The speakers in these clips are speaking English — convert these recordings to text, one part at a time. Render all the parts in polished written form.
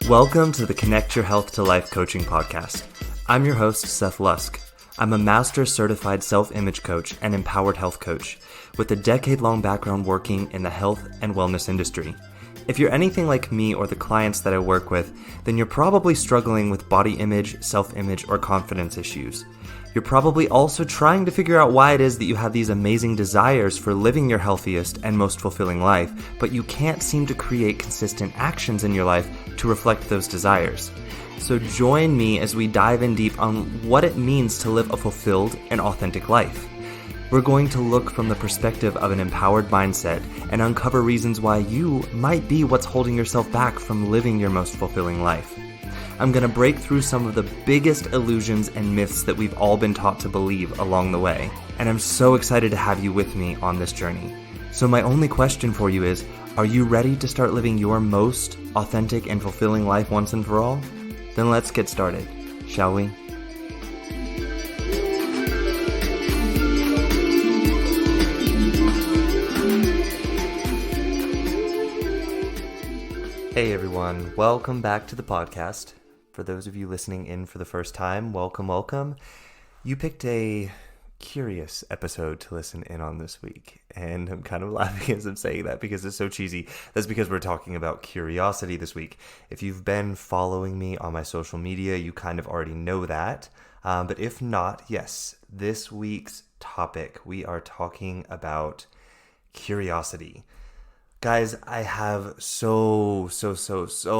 Welcome to the Connect Your Health to Life coaching podcast. I'm your host, Seth Lusk. I'm a master certified self-image coach and empowered health coach with a decade-long background working in the health and wellness industry. If you're anything like me or the clients that I work with, then you're probably struggling with body image, self-image, or confidence issues. You're probably also trying to figure out why it is that you have these amazing desires for living your healthiest and most fulfilling life, but you can't seem to create consistent actions in your life to reflect those desires. So join me as we dive in deep on what it means to live a fulfilled and authentic life. We're going to look from the perspective of an empowered mindset and uncover reasons why you might be what's holding yourself back from living your most fulfilling life. I'm going to break through some of the biggest illusions and myths that we've all been taught to believe along the way. And I'm so excited to have you with me on this journey. So my only question for you is, are you ready to start living your most authentic and fulfilling life once and for all? Then let's get started, shall we? Hey everyone, welcome back to the podcast. For those of you listening in for the first time, welcome. You picked a curious episode to listen in on this week, and I'm kind of laughing as I'm saying that because it's so cheesy. That's because we're talking about curiosity this week. If you've been following me on my social media, you kind of already know that. But if not, yes, this week's topic, we are talking about curiosity. Guys, I have so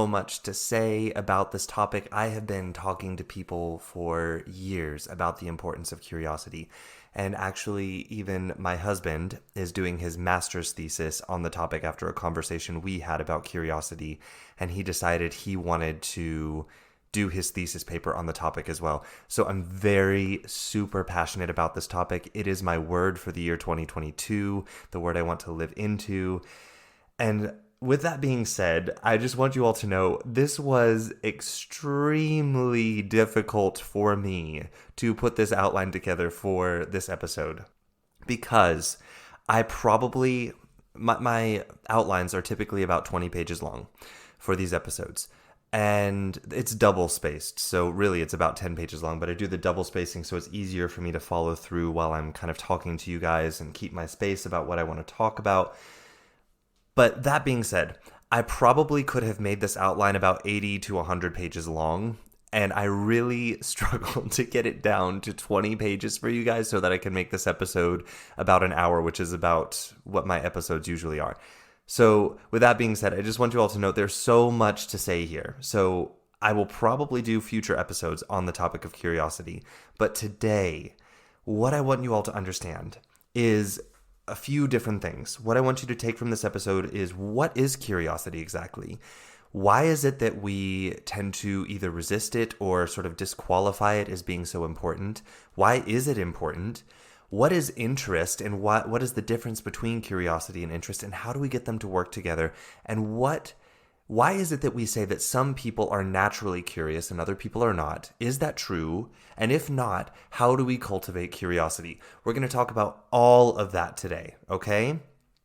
much to say about this topic. I have been talking to people for years about the importance of curiosity. And actually, even my husband is doing his master's thesis on the topic after a conversation we had about curiosity. And he decided he wanted to do his thesis paper on the topic as well. So I'm super passionate about this topic. It is my word for the year 2022, the word I want to live into. And with that being said, I just want you all to know this was extremely difficult for me to put this outline together for this episode because my outlines are typically about 20 pages long for these episodes. And it's double spaced, so really it's about 10 pages long, but I do the double spacing so it's easier for me to follow through while I'm kind of talking to you guys and keep my space about what I want to talk about. But that being said, I probably could have made this outline about 80 to 100 pages long, and I really struggled to get it down to 20 pages for you guys so that I can make this episode about an hour, which is about what my episodes usually are. So with that being said, I just want you all to know there's so much to say here. So I will probably do future episodes on the topic of curiosity. But today, what I want you all to understand is a few different things. What I want you to take from this episode is, what is curiosity exactly? Why is it that we tend to either resist it or sort of disqualify it as being so important? Why is it important? What is interest, and what is the difference between curiosity and interest, and how do we get them to work together? And why is it that we say that some people are naturally curious and other people are not? Is that true? And if not, how do we cultivate curiosity? We're going to talk about all of that today, okay?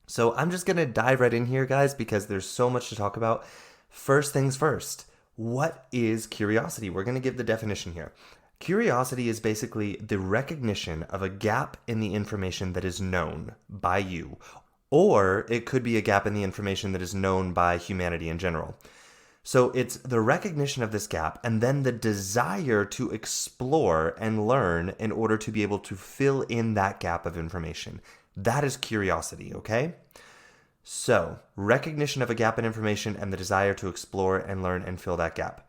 So I'm just going to dive right in here, guys, because there's so much to talk about. First things first, what is curiosity? We're going to give the definition here. Curiosity is basically the recognition of a gap in the information that is known by you, or it could be a gap in the information that is known by humanity in general. So it's the recognition of this gap and then the desire to explore and learn in order to be able to fill in that gap of information. That is curiosity, okay? So, recognition of a gap in information and the desire to explore and learn and fill that gap.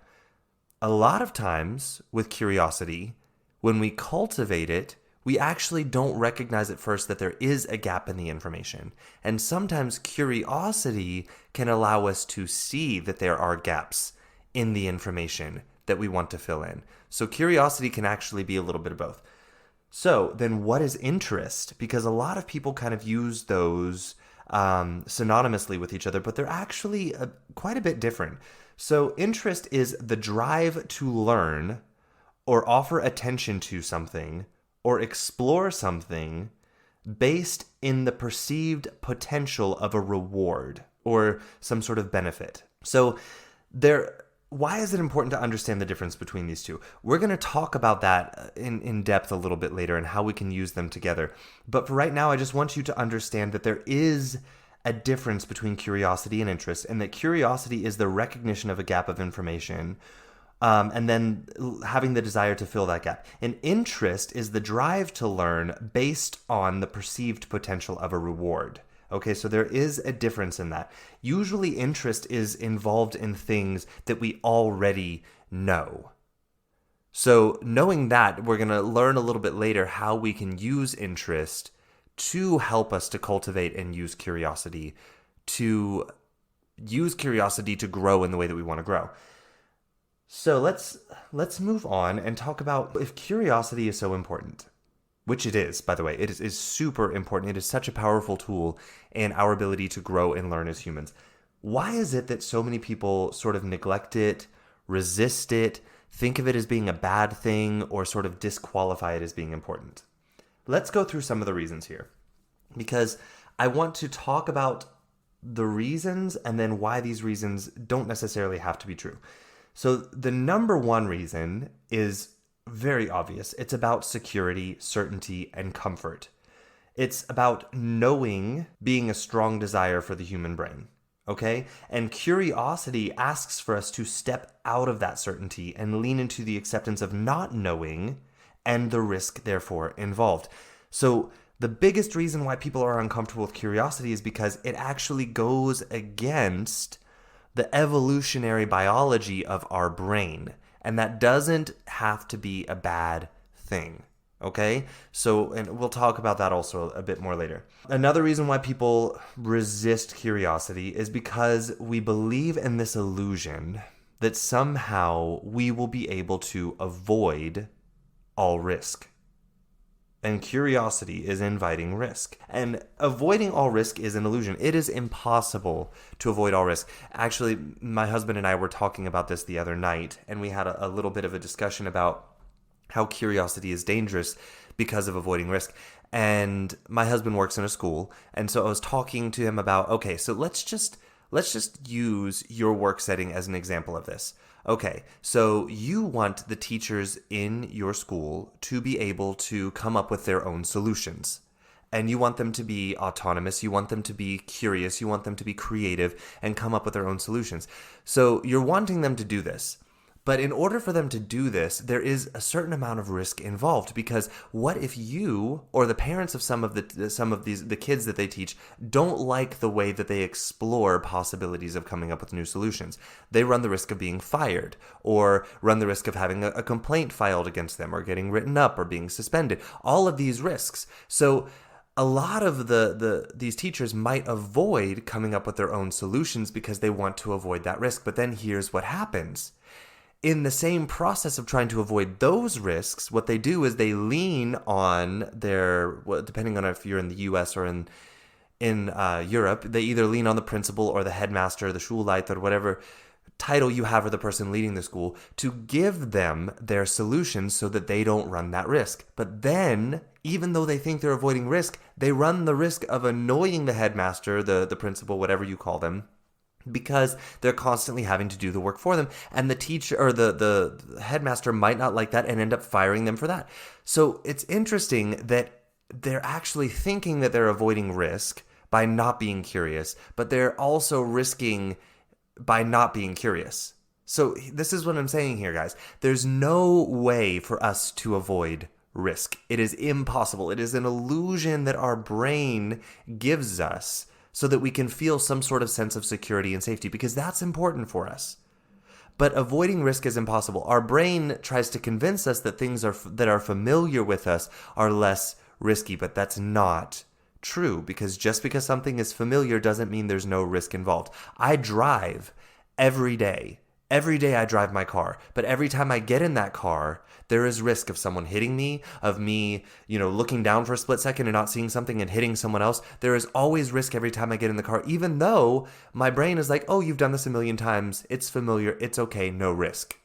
A lot of times with curiosity, when we cultivate it, we actually don't recognize at first that there is a gap in the information. And sometimes curiosity can allow us to see that there are gaps in the information that we want to fill in. So curiosity can actually be a little bit of both. So then what is interest? Because a lot of people kind of use those synonymously with each other, but they're actually quite a bit different. So interest is the drive to learn or offer attention to something or explore something based in the perceived potential of a reward or some sort of benefit. So there why is it important to understand the difference between these two? We're going to talk about that in depth a little bit later and how we can use them together. But for right now, I just want you to understand that there is a difference between curiosity and interest, and that curiosity is the recognition of a gap of information, and then having the desire to fill that gap. And interest is the drive to learn based on the perceived potential of a reward. Okay, so there is a difference in that. Usually interest is involved in things that we already know. So knowing that, we're going to learn a little bit later how we can use interest to help us to cultivate and use curiosity, to grow in the way that we want to grow. So let's move on and talk about if curiosity is so important. Which it is, by the way. It is super important. It is such a powerful tool in our ability to grow and learn as humans. Why is it that so many people sort of neglect it, resist it, think of it as being a bad thing, or sort of disqualify it as being important? Let's go through some of the reasons here, because I want to talk about the reasons and then why these reasons don't necessarily have to be true. So the number one reason is very obvious. It's about security, certainty, and comfort. It's about knowing being a strong desire for the human brain, okay? And curiosity asks for us to step out of that certainty and lean into the acceptance of not knowing and the risk, therefore, involved. So the biggest reason why people are uncomfortable with curiosity is because it actually goes against the evolutionary biology of our brain. And that doesn't have to be a bad thing, okay? So, and we'll talk about that also a bit more later. Another reason why people resist curiosity is because we believe in this illusion that somehow we will be able to avoid all risk. And curiosity is inviting risk. And avoiding all risk is an illusion. It is impossible to avoid all risk. Actually, my husband and I were talking about this the other night, and we had a little bit of a discussion about how curiosity is dangerous because of avoiding risk. And my husband works in a school, and so I was talking to him about, okay, so let's just use your work setting as an example of this. Okay, so you want the teachers in your school to be able to come up with their own solutions. And you want them to be autonomous, you want them to be curious, you want them to be creative and come up with their own solutions. So you're wanting them to do this. But in order for them to do this, there is a certain amount of risk involved, because what if you or the parents of some of the kids that they teach don't like the way that they explore possibilities of coming up with new solutions? They run the risk of being fired, or run the risk of having a complaint filed against them, or getting written up, or being suspended. All of these risks. So a lot of these teachers might avoid coming up with their own solutions because they want to avoid that risk. But then here's what happens. In the same process of trying to avoid those risks, what they do is they lean on depending on if you're in the US or in Europe, they either lean on the principal or the headmaster, the Schulleiter, whatever title you have for the person leading the school, to give them their solutions so that they don't run that risk. But then, even though they think they're avoiding risk, they run the risk of annoying the headmaster, the principal, whatever you call them, because they're constantly having to do the work for them, and the teacher or the headmaster might not like that and end up firing them for that. So it's interesting that they're actually thinking that they're avoiding risk by not being curious, but they're also risking by not being curious. So this is what I'm saying here, guys. There's no way for us to avoid risk. It is impossible. It is an illusion that our brain gives us so that we can feel some sort of sense of security and safety, because that's important for us. But avoiding risk is impossible. Our brain tries to convince us that things that are familiar with us are less risky, but that's not true, because just because something is familiar doesn't mean there's no risk involved. I drive every day. Every day I drive my car, but every time I get in that car, there is risk of someone hitting me, of me, looking down for a split second and not seeing something and hitting someone else. There is always risk every time I get in the car, even though my brain is like, oh, you've done this a million times. It's familiar. It's okay. No risk.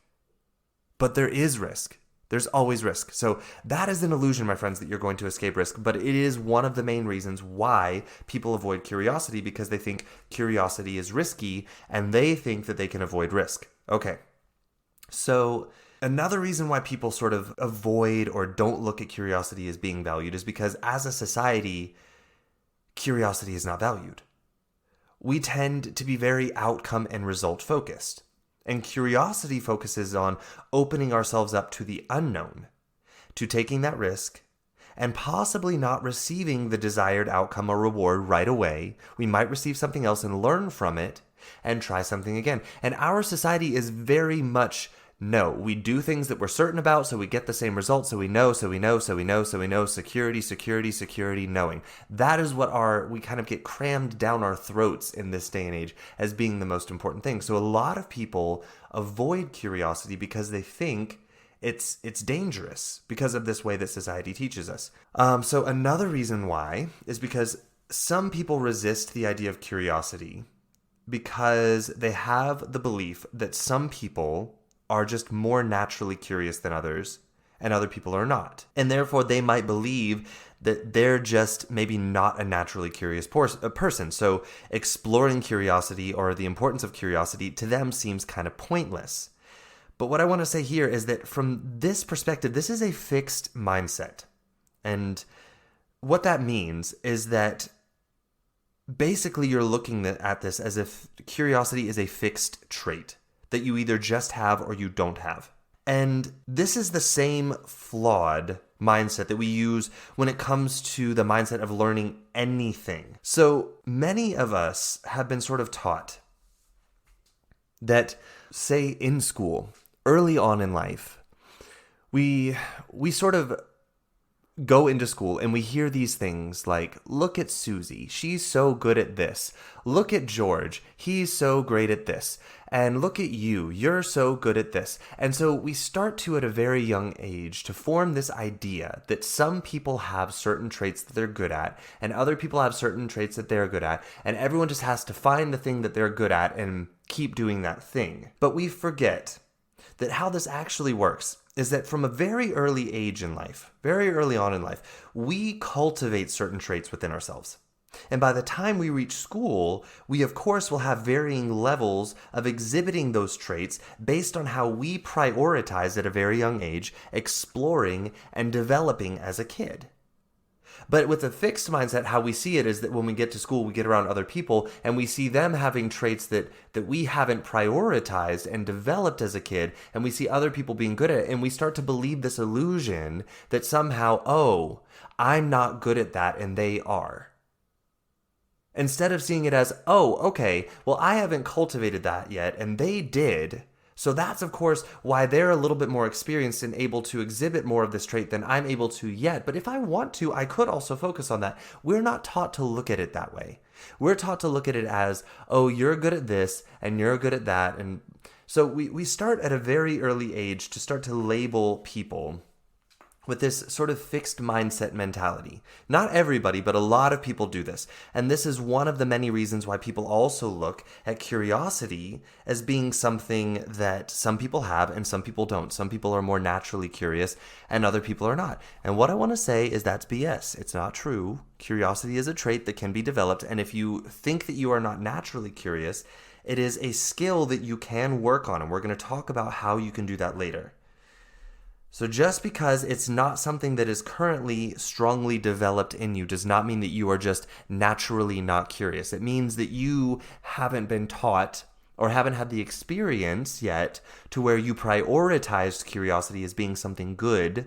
But there is risk. There's always risk. So that is an illusion, my friends, that you're going to escape risk. But it is one of the main reasons why people avoid curiosity, because they think curiosity is risky and they think that they can avoid risk. Okay, So another reason why people sort of avoid or don't look at curiosity as being valued is because as a society, curiosity is not valued. We tend to be very outcome and result focused. And curiosity focuses on opening ourselves up to the unknown, to taking that risk, and possibly not receiving the desired outcome or reward right away. We might receive something else and learn from it and try something again. And our society is very much no. We do things that we're certain about so we get the same results, so we know, so we know, so we know, so we know, security, security, security, knowing. That is what we kind of get crammed down our throats in this day and age as being the most important thing. So a lot of people avoid curiosity because they think it's dangerous because of this way that society teaches us. So another reason why is because some people resist the idea of curiosity because they have the belief that some people are just more naturally curious than others and other people are not. And therefore they might believe that they're just maybe not a naturally curious person. So exploring curiosity or the importance of curiosity to them seems kind of pointless. But what I want to say here is that from this perspective, this is a fixed mindset. And what that means is that basically you're looking at this as if curiosity is a fixed trait that you either just have or you don't have. And this is the same flawed mindset that we use when it comes to the mindset of learning anything. So many of us have been sort of taught that, say, in school, early on in life, we sort of go into school and we hear these things like, look at Susie, she's so good at this. Look at George, he's so great at this. And look at you, you're so good at this. And so we start to, at a very young age, to form this idea that some people have certain traits that they're good at, and other people have certain traits that they're good at, and everyone just has to find the thing that they're good at and keep doing that thing. But we forget that how this actually works is that from a very early age in life, very early on in life, we cultivate certain traits within ourselves. And by the time we reach school, we of course will have varying levels of exhibiting those traits based on how we prioritize at a very young age, exploring and developing as a kid. But with a fixed mindset, how we see it is that when we get to school, we get around other people and we see them having traits that we haven't prioritized and developed as a kid, and we see other people being good at it, and we start to believe this illusion that somehow, oh, I'm not good at that and they are. Instead of seeing it as, oh, okay, well, I haven't cultivated that yet and they did. So that's, of course, why they're a little bit more experienced and able to exhibit more of this trait than I'm able to yet. But if I want to, I could also focus on that. We're not taught to look at it that way. We're taught to look at it as, oh, you're good at this and you're good at that. And so we start at a very early age to start to label people with this sort of fixed mindset mentality. Not everybody, but a lot of people do this. And this is one of the many reasons why people also look at curiosity as being something that some people have and some people don't. Some people are more naturally curious and other people are not. And what I want to say is that's BS. It's not true. Curiosity is a trait that can be developed. And if you think that you are not naturally curious, it is a skill that you can work on. And we're going to talk about how you can do that later. So just because it's not something that is currently strongly developed in you does not mean that you are just naturally not curious. It means that you haven't been taught or haven't had the experience yet to where you prioritized curiosity as being something good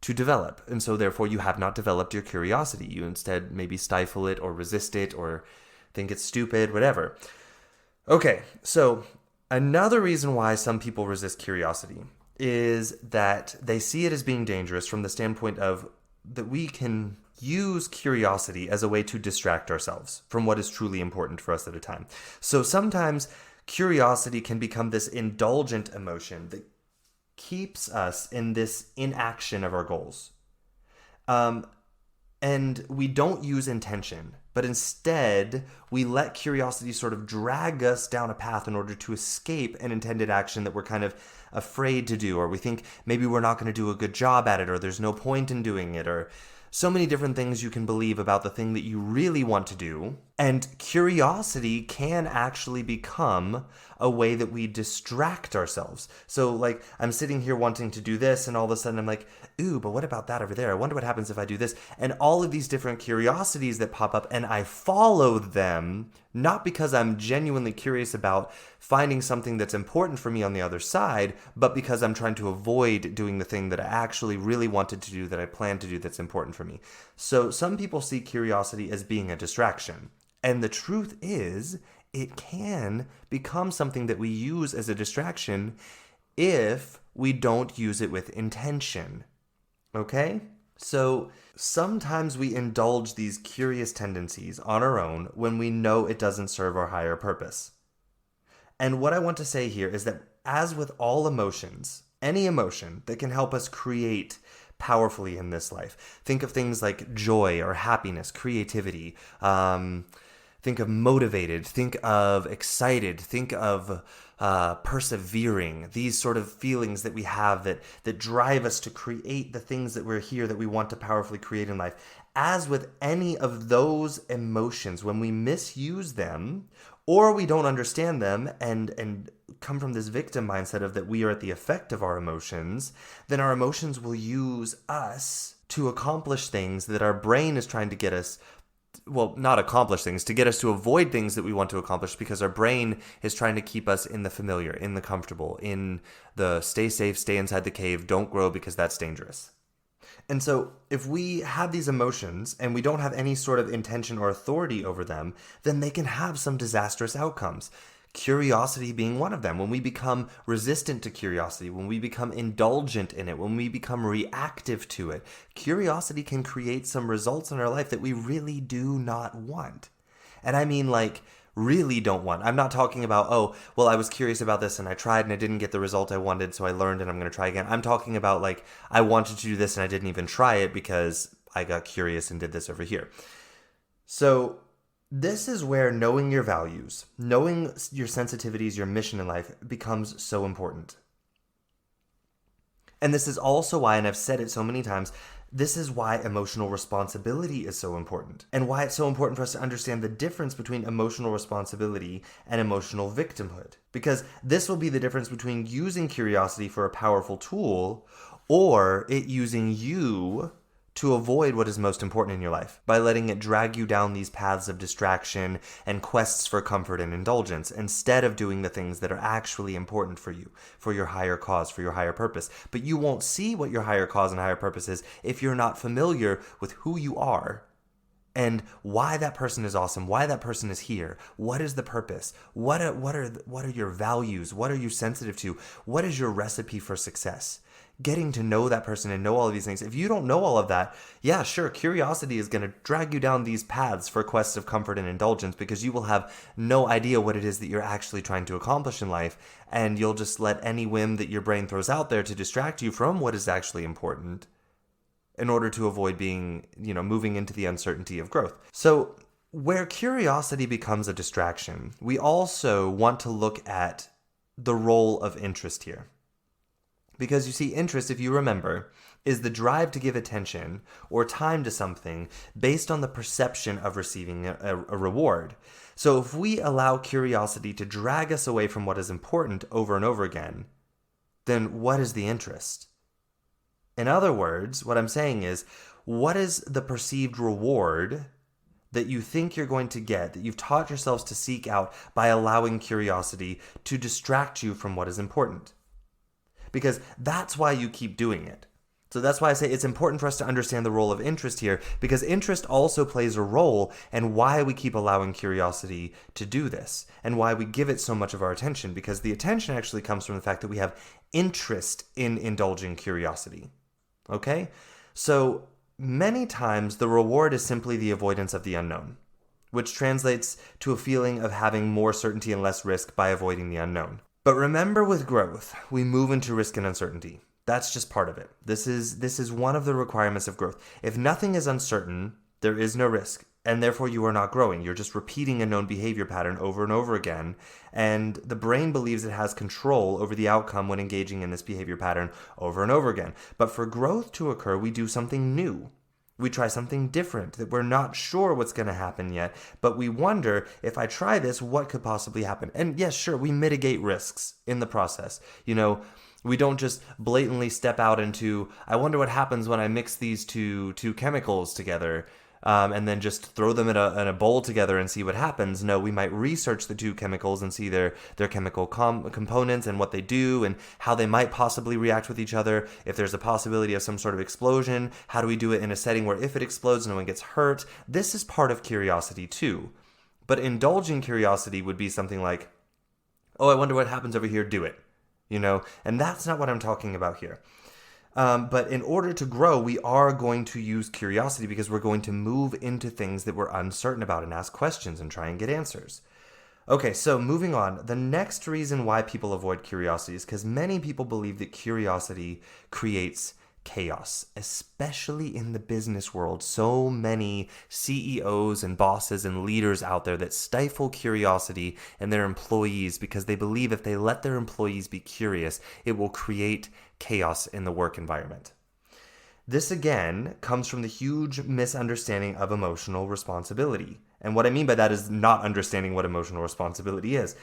to develop. And so therefore you have not developed your curiosity. You instead maybe stifle it or resist it or think it's stupid, whatever. Okay, so another reason why some people resist curiosity is that they see it as being dangerous from the standpoint of that we can use curiosity as a way to distract ourselves from what is truly important for us at a time. So sometimes curiosity can become this indulgent emotion that keeps us in this inaction of our goals. And we don't use intention, but instead we let curiosity sort of drag us down a path in order to escape an intended action that we're kind of afraid to do, or we think maybe we're not going to do a good job at it, or there's no point in doing it, or so many different things you can believe about the thing that you really want to do. And curiosity can actually become a way that we distract ourselves. So, like, I'm sitting here wanting to do this, and all of a sudden I'm like, ooh, but what about that over there? I wonder what happens if I do this. And all of these different curiosities that pop up, and I follow them, not because I'm genuinely curious about finding something that's important for me on the other side, but because I'm trying to avoid doing the thing that I actually really wanted to do, that I plan to do, that's important for me. So, some people see curiosity as being a distraction. And the truth is, it can become something that we use as a distraction if we don't use it with intention. Okay? So sometimes we indulge these curious tendencies on our own when we know it doesn't serve our higher purpose. And what I want to say here is that, as with all emotions, any emotion that can help us create powerfully in this life, think of things like joy or happiness, creativity, think of motivated, think of excited, think of persevering, these sort of feelings that we have that drive us to create the things that we're here, that we want to powerfully create in life. As with any of those emotions, when we misuse them, or we don't understand them and come from this victim mindset of that we are at the effect of our emotions, then our emotions will use us to accomplish things that our brain is trying to get us, well, not accomplish things, to get us to avoid things that we want to accomplish, because our brain is trying to keep us in the familiar, in the comfortable, in the stay safe, stay inside the cave, don't grow because that's dangerous. And so if we have these emotions and we don't have any sort of intention or authority over them, then they can have some disastrous outcomes. Curiosity being one of them. When we become resistant to curiosity, when we become indulgent in it, when we become reactive to it, curiosity can create some results in our life that we really do not want. And I mean, like, really don't want. I'm not talking about, oh, well, I was curious about this and I tried and I didn't get the result I wanted, so I learned and I'm going to try again. I'm talking about, like, I wanted to do this and I didn't even try it because I got curious and did this over here. So this is where knowing your values, knowing your sensitivities, your mission in life becomes so important. And this is also why, and I've said it so many times, this is why emotional responsibility is so important, and why it's so important for us to understand the difference between emotional responsibility and emotional victimhood. Because this will be the difference between using curiosity for a powerful tool or it using you to avoid what is most important in your life, by letting it drag you down these paths of distraction and quests for comfort and indulgence, instead of doing the things that are actually important for you, for your higher cause, for your higher purpose. But you won't see what your higher cause and higher purpose is if you're not familiar with who you are and why that person is awesome, why that person is here, what is the purpose, what are your values, what are you sensitive to, what is your recipe for success. Getting to know that person and know all of these things. If you don't know all of that, yeah, sure, curiosity is going to drag you down these paths for quests of comfort and indulgence, because you will have no idea what it is that you're actually trying to accomplish in life, and you'll just let any whim that your brain throws out there to distract you from what is actually important in order to avoid being, moving into the uncertainty of growth. So where curiosity becomes a distraction, we also want to look at the role of interest here. Because you see, interest, if you remember, is the drive to give attention or time to something based on the perception of receiving a reward. So if we allow curiosity to drag us away from what is important over and over again, then what is the interest? In other words, what I'm saying is, what is the perceived reward that you think you're going to get, that you've taught yourselves to seek out by allowing curiosity to distract you from what is important? Because that's why you keep doing it. So that's why I say it's important for us to understand the role of interest here, because interest also plays a role in why we keep allowing curiosity to do this, and why we give it so much of our attention, because the attention actually comes from the fact that we have interest in indulging curiosity. Okay? So many times the reward is simply the avoidance of the unknown, which translates to a feeling of having more certainty and less risk by avoiding the unknown. But remember, with growth, we move into risk and uncertainty. That's just part of it. This is one of the requirements of growth. If nothing is uncertain, there is no risk, and therefore you are not growing. You're just repeating a known behavior pattern over and over again, and the brain believes it has control over the outcome when engaging in this behavior pattern over and over again. But for growth to occur, we do something new. We try something different that we're not sure what's going to happen yet, but we wonder, if I try this, what could possibly happen? And yes, sure, we mitigate risks in the process. We don't just blatantly step out into, I wonder what happens when I mix these two chemicals together, and then just throw them in a bowl together and see what happens. No, we might research the two chemicals and see their chemical components and what they do and how they might possibly react with each other. If there's a possibility of some sort of explosion, how do we do it in a setting where if it explodes, no one gets hurt? This is part of curiosity too. But indulging curiosity would be something like, oh, I wonder what happens over here, do it. And that's not what I'm talking about here. But in order to grow, we are going to use curiosity because we're going to move into things that we're uncertain about and ask questions and try and get answers. Okay, so moving on. The next reason why people avoid curiosity is because many people believe that curiosity creates chaos, especially in the business world. So many CEOs and bosses and leaders out there that stifle curiosity in their employees because they believe if they let their employees be curious, it will create chaos in the work environment. This again comes from the huge misunderstanding of emotional responsibility. And what I mean by that is not understanding what emotional responsibility is.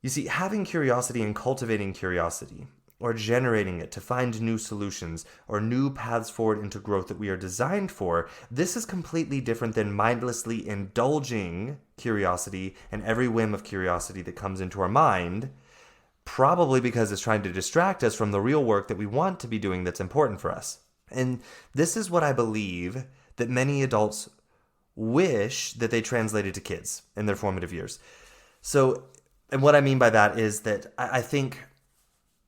You see, having curiosity and cultivating curiosity, or generating it to find new solutions or new paths forward into growth that we are designed for, this is completely different than mindlessly indulging curiosity and every whim of curiosity that comes into our mind, probably because it's trying to distract us from the real work that we want to be doing that's important for us. And this is what I believe that many adults wish that they translated to kids in their formative years. So, and what I mean by that is that I think,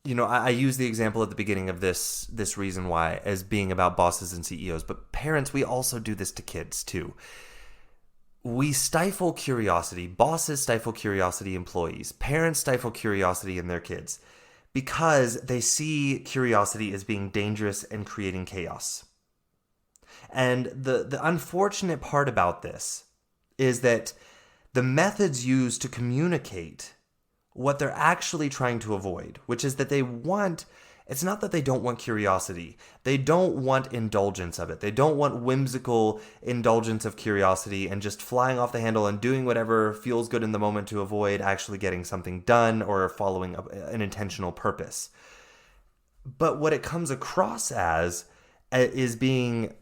I use the example at the beginning of this reason why as being about bosses and CEOs, but parents, we also do this to kids too. We stifle curiosity. Bosses stifle curiosity, employees. Parents stifle curiosity in their kids because they see curiosity as being dangerous and creating chaos. And the unfortunate part about this is that the methods used to communicate what they're actually trying to avoid, which is that it's not that they don't want curiosity. They don't want indulgence of it. They don't want whimsical indulgence of curiosity and just flying off the handle and doing whatever feels good in the moment to avoid actually getting something done or following an intentional purpose. But what it comes across as is being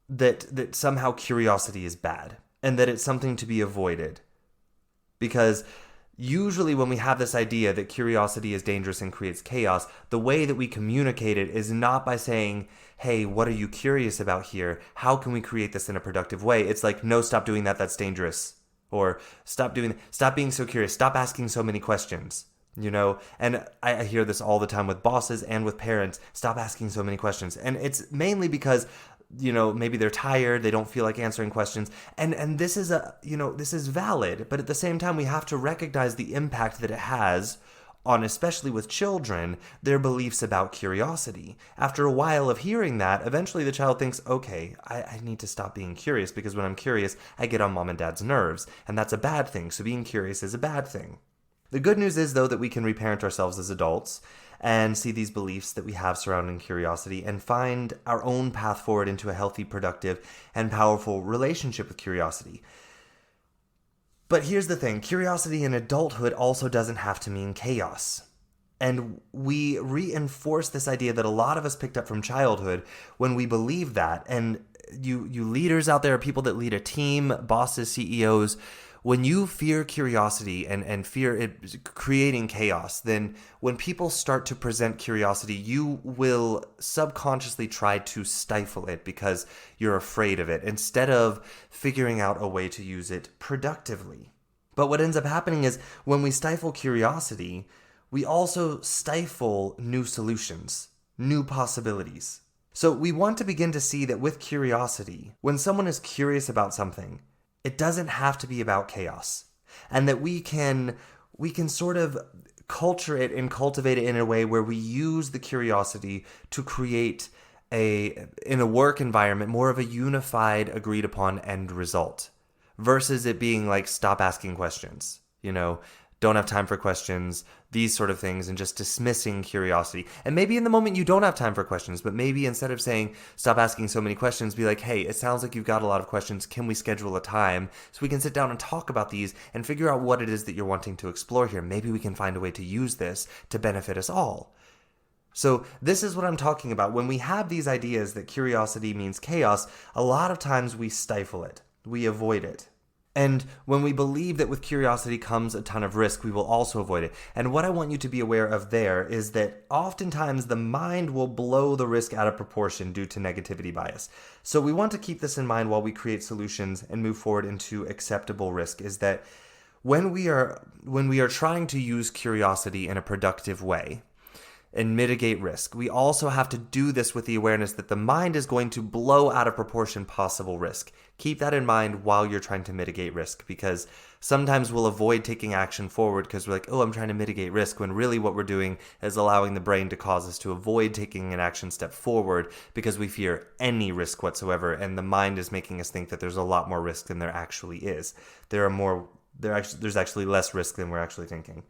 that somehow curiosity is bad and that it's something to be avoided. Because usually when we have this idea that curiosity is dangerous and creates chaos, the way that we communicate it is not by saying, hey, what are you curious about here? How can we create this in a productive way? It's like, no, stop doing that. That's dangerous. Or stop being so curious. Stop asking so many questions. And I hear this all the time with bosses and with parents. Stop asking so many questions. And it's mainly because maybe they're tired, they don't feel like answering questions. And this is this is valid, but at the same time, we have to recognize the impact that it has on, especially with children, their beliefs about curiosity. After a while of hearing that, eventually the child thinks, okay, I need to stop being curious because when I'm curious, I get on mom and dad's nerves, and that's a bad thing. So being curious is a bad thing. The good news is, though, that we can reparent ourselves as adults and see these beliefs that we have surrounding curiosity and find our own path forward into a healthy, productive, and powerful relationship with curiosity. But here's the thing, curiosity in adulthood also doesn't have to mean chaos. And we reinforce this idea that a lot of us picked up from childhood when we believe that. And you leaders out there, people that lead a team, bosses, CEOs, when you fear curiosity and fear it creating chaos, then when people start to present curiosity, you will subconsciously try to stifle it because you're afraid of it, instead of figuring out a way to use it productively. But what ends up happening is when we stifle curiosity, we also stifle new solutions, new possibilities. So we want to begin to see that with curiosity, when someone is curious about something, it doesn't have to be about chaos, and that we can sort of culture it and cultivate it in a way where we use the curiosity to create in a work environment, more of a unified, agreed upon end result, versus it being like, stop asking questions, don't have time for questions, these sort of things, and just dismissing curiosity. And maybe in the moment you don't have time for questions, but maybe instead of saying, stop asking so many questions, be like, hey, it sounds like you've got a lot of questions. Can we schedule a time so we can sit down and talk about these and figure out what it is that you're wanting to explore here? Maybe we can find a way to use this to benefit us all. So this is what I'm talking about. When we have these ideas that curiosity means chaos, a lot of times we stifle it. We avoid it. And when we believe that with curiosity comes a ton of risk, we will also avoid it. And what I want you to be aware of there is that oftentimes the mind will blow the risk out of proportion due to negativity bias. So we want to keep this in mind while we create solutions and move forward into acceptable risk, is that when we are trying to use curiosity in a productive way and mitigate risk, we also have to do this with the awareness that the mind is going to blow out of proportion possible risk. Keep that in mind while you're trying to mitigate risk, because sometimes we'll avoid taking action forward because we're like, oh, I'm trying to mitigate risk, when really what we're doing is allowing the brain to cause us to avoid taking an action step forward because we fear any risk whatsoever, and the mind is making us think that there's a lot more risk than there actually is. There's actually less risk than we're actually thinking.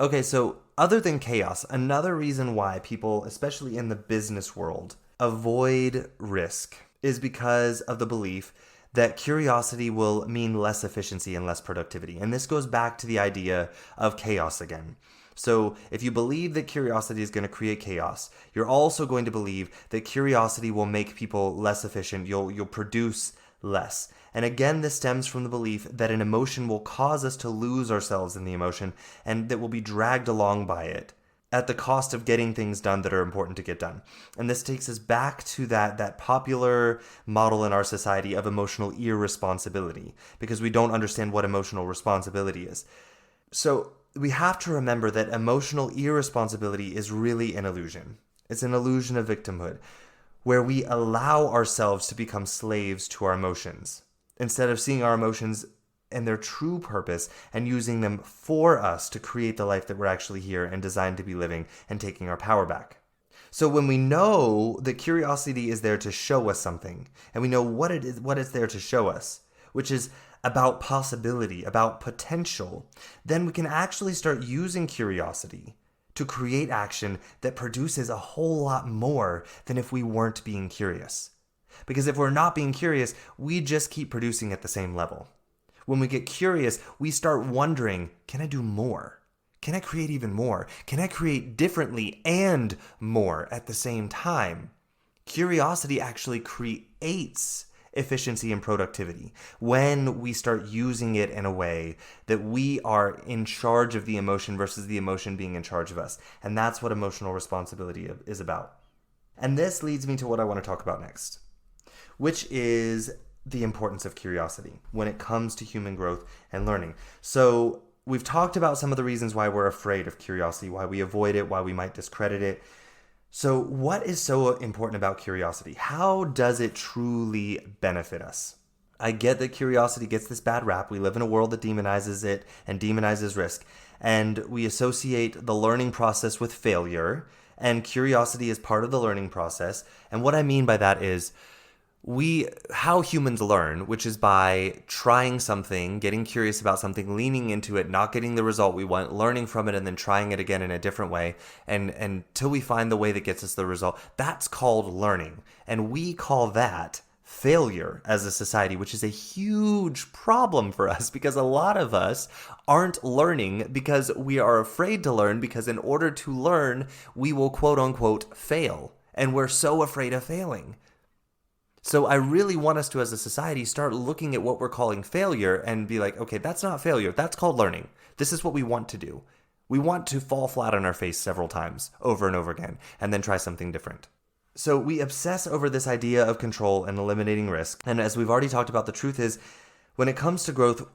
Okay, so other than chaos, another reason why people, especially in the business world, avoid risk is because of the belief that curiosity will mean less efficiency and less productivity. And this goes back to the idea of chaos again. So if you believe that curiosity is going to create chaos, you're also going to believe that curiosity will make people less efficient. You'll produce less. And again, this stems from the belief that an emotion will cause us to lose ourselves in the emotion and that we'll be dragged along by it at the cost of getting things done that are important to get done. And this takes us back to that popular model in our society of emotional irresponsibility, because we don't understand what emotional responsibility is. So we have to remember that emotional irresponsibility is really an illusion. It's an illusion of victimhood, where we allow ourselves to become slaves to our emotions, instead of seeing our emotions and their true purpose and using them for us to create the life that we're actually here and designed to be living and taking our power back. So when we know that curiosity is there to show us something, and we know what it's there to show us, which is about possibility, about potential, then we can actually start using curiosity to create action that produces a whole lot more than if we weren't being curious. Because if we're not being curious, we just keep producing at the same level. When we get curious, we start wondering, can I do more? Can I create even more? Can I create differently and more at the same time? Curiosity actually creates efficiency and productivity when we start using it in a way that we are in charge of the emotion versus the emotion being in charge of us. And that's what emotional responsibility is about. And this leads me to what I want to talk about next, which is the importance of curiosity when it comes to human growth and learning. So we've talked about some of the reasons why we're afraid of curiosity, why we avoid it, why we might discredit it. So what is so important about curiosity? How does it truly benefit us? I get that curiosity gets this bad rap. We live in a world that demonizes it and demonizes risk. And we associate the learning process with failure. And curiosity is part of the learning process. And what I mean by that is how humans learn, which is by trying something, getting curious about something, leaning into it, not getting the result we want, learning from it, and then trying it again in a different way, and until we find the way that gets us the result. That's called learning. And we call that failure as a society, which is a huge problem for us because a lot of us aren't learning because we are afraid to learn, because in order to learn, we will quote unquote fail. And we're so afraid of failing. So I really want us to, as a society, start looking at what we're calling failure and be like, okay, that's not failure. That's called learning. This is what we want to do. We want to fall flat on our face several times over and over again and then try something different. So we obsess over this idea of control and eliminating risk. And as we've already talked about, the truth is, when it comes to growth,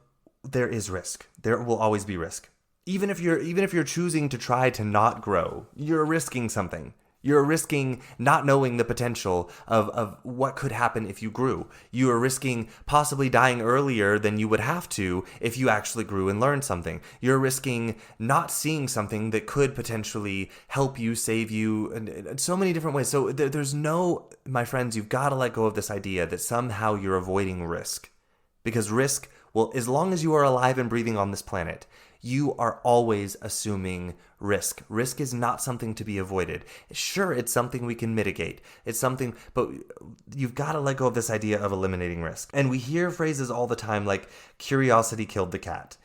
there is risk. There will always be risk. Even if you're choosing to try to not grow, you're risking something. You're risking not knowing the potential of what could happen if you grew. You are risking possibly dying earlier than you would have to if you actually grew and learned something. You're risking not seeing something that could potentially help you, save you, in so many different ways. So my friends, you've got to let go of this idea that somehow you're avoiding risk. Because risk, well, as long as you are alive and breathing on this planet, you are always assuming risk. Risk is not something to be avoided. Sure, it's something we can mitigate. It's something, but you've got to let go of this idea of eliminating risk. And we hear phrases all the time like curiosity killed the cat.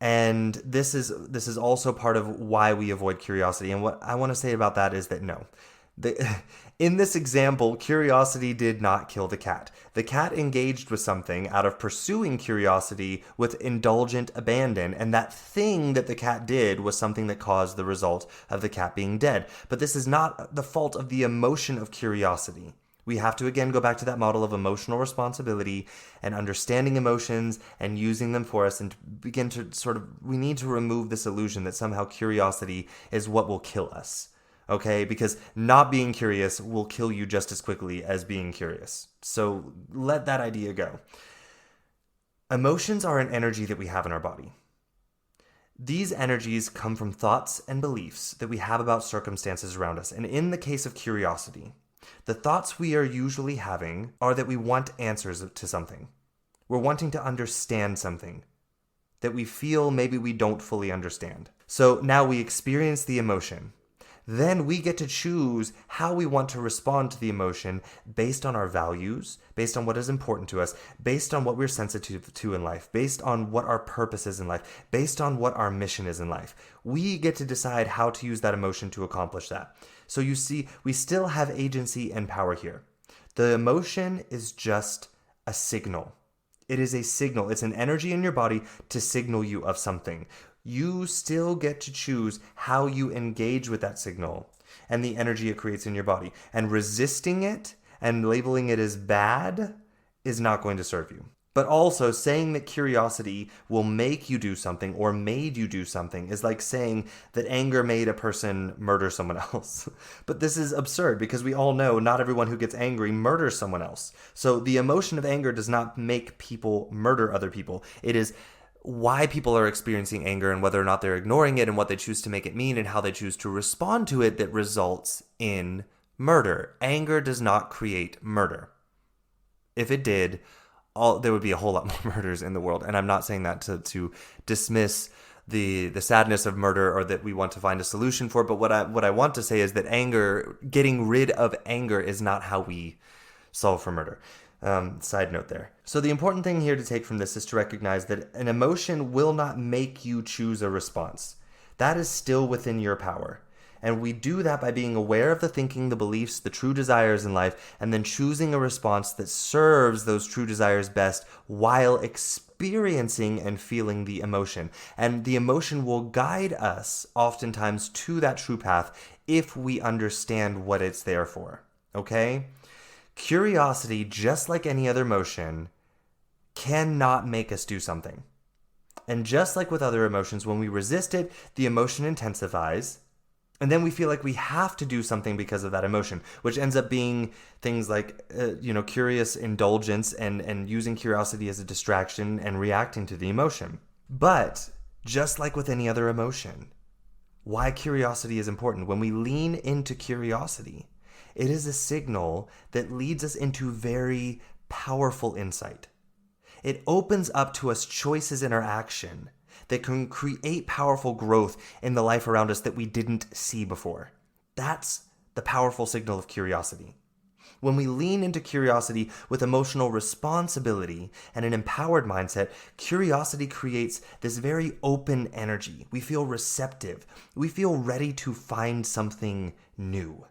And this is also part of why we avoid curiosity. And what I want to say about that is that no. In this example, curiosity did not kill the cat. The cat engaged with something out of pursuing curiosity with indulgent abandon, and that thing that the cat did was something that caused the result of the cat being dead. But this is not the fault of the emotion of curiosity. We have to again go back to that model of emotional responsibility and understanding emotions and using them for us, and begin to we need to remove this illusion that somehow curiosity is what will kill us. Okay, because not being curious will kill you just as quickly as being curious. So let that idea go. Emotions are an energy that we have in our body. These energies come from thoughts and beliefs that we have about circumstances around us. And in the case of curiosity, the thoughts we are usually having are that we want answers to something. We're wanting to understand something that we feel maybe we don't fully understand. So now we experience the emotion. Then we get to choose how we want to respond to the emotion based on our values, based on what is important to us, based on what we're sensitive to in life, based on what our purpose is in life, based on what our mission is in life. We get to decide how to use that emotion to accomplish that. So you see, we still have agency and power here. The emotion is just a signal. It is a signal. It's an energy in your body to signal you of something. You still get to choose how you engage with that signal and the energy it creates in your body. And resisting it and labeling it as bad is not going to serve you. But also saying that curiosity will make you do something or made you do something is like saying that anger made a person murder someone else. But this is absurd because we all know not everyone who gets angry murders someone else. So the emotion of anger does not make people murder other people. It is why people are experiencing anger and whether or not they're ignoring it and what they choose to make it mean and how they choose to respond to it that results in murder. Anger does not create murder. If it did, there would be a whole lot more murders in the world. And I'm not saying that to dismiss the sadness of murder or that we want to find a solution for, but what I want to say is that anger, getting rid of anger is not how we solve for murder. Side note there. So the important thing here to take from this is to recognize that an emotion will not make you choose a response. That is still within your power. And we do that by being aware of the thinking, the beliefs, the true desires in life, and then choosing a response that serves those true desires best while experiencing and feeling the emotion. And the emotion will guide us oftentimes to that true path if we understand what it's there for. Okay? Curiosity, just like any other emotion, cannot make us do something. And just like with other emotions, when we resist it, the emotion intensifies, and then we feel like we have to do something because of that emotion, which ends up being things like, curious indulgence and using curiosity as a distraction and reacting to the emotion. But just like with any other emotion, why curiosity is important. When we lean into curiosity, it is a signal that leads us into very powerful insight. It opens up to us choices in our action that can create powerful growth in the life around us that we didn't see before. That's the powerful signal of curiosity. When we lean into curiosity with emotional responsibility and an empowered mindset, curiosity creates this very open energy. We feel receptive. We feel ready to find something new.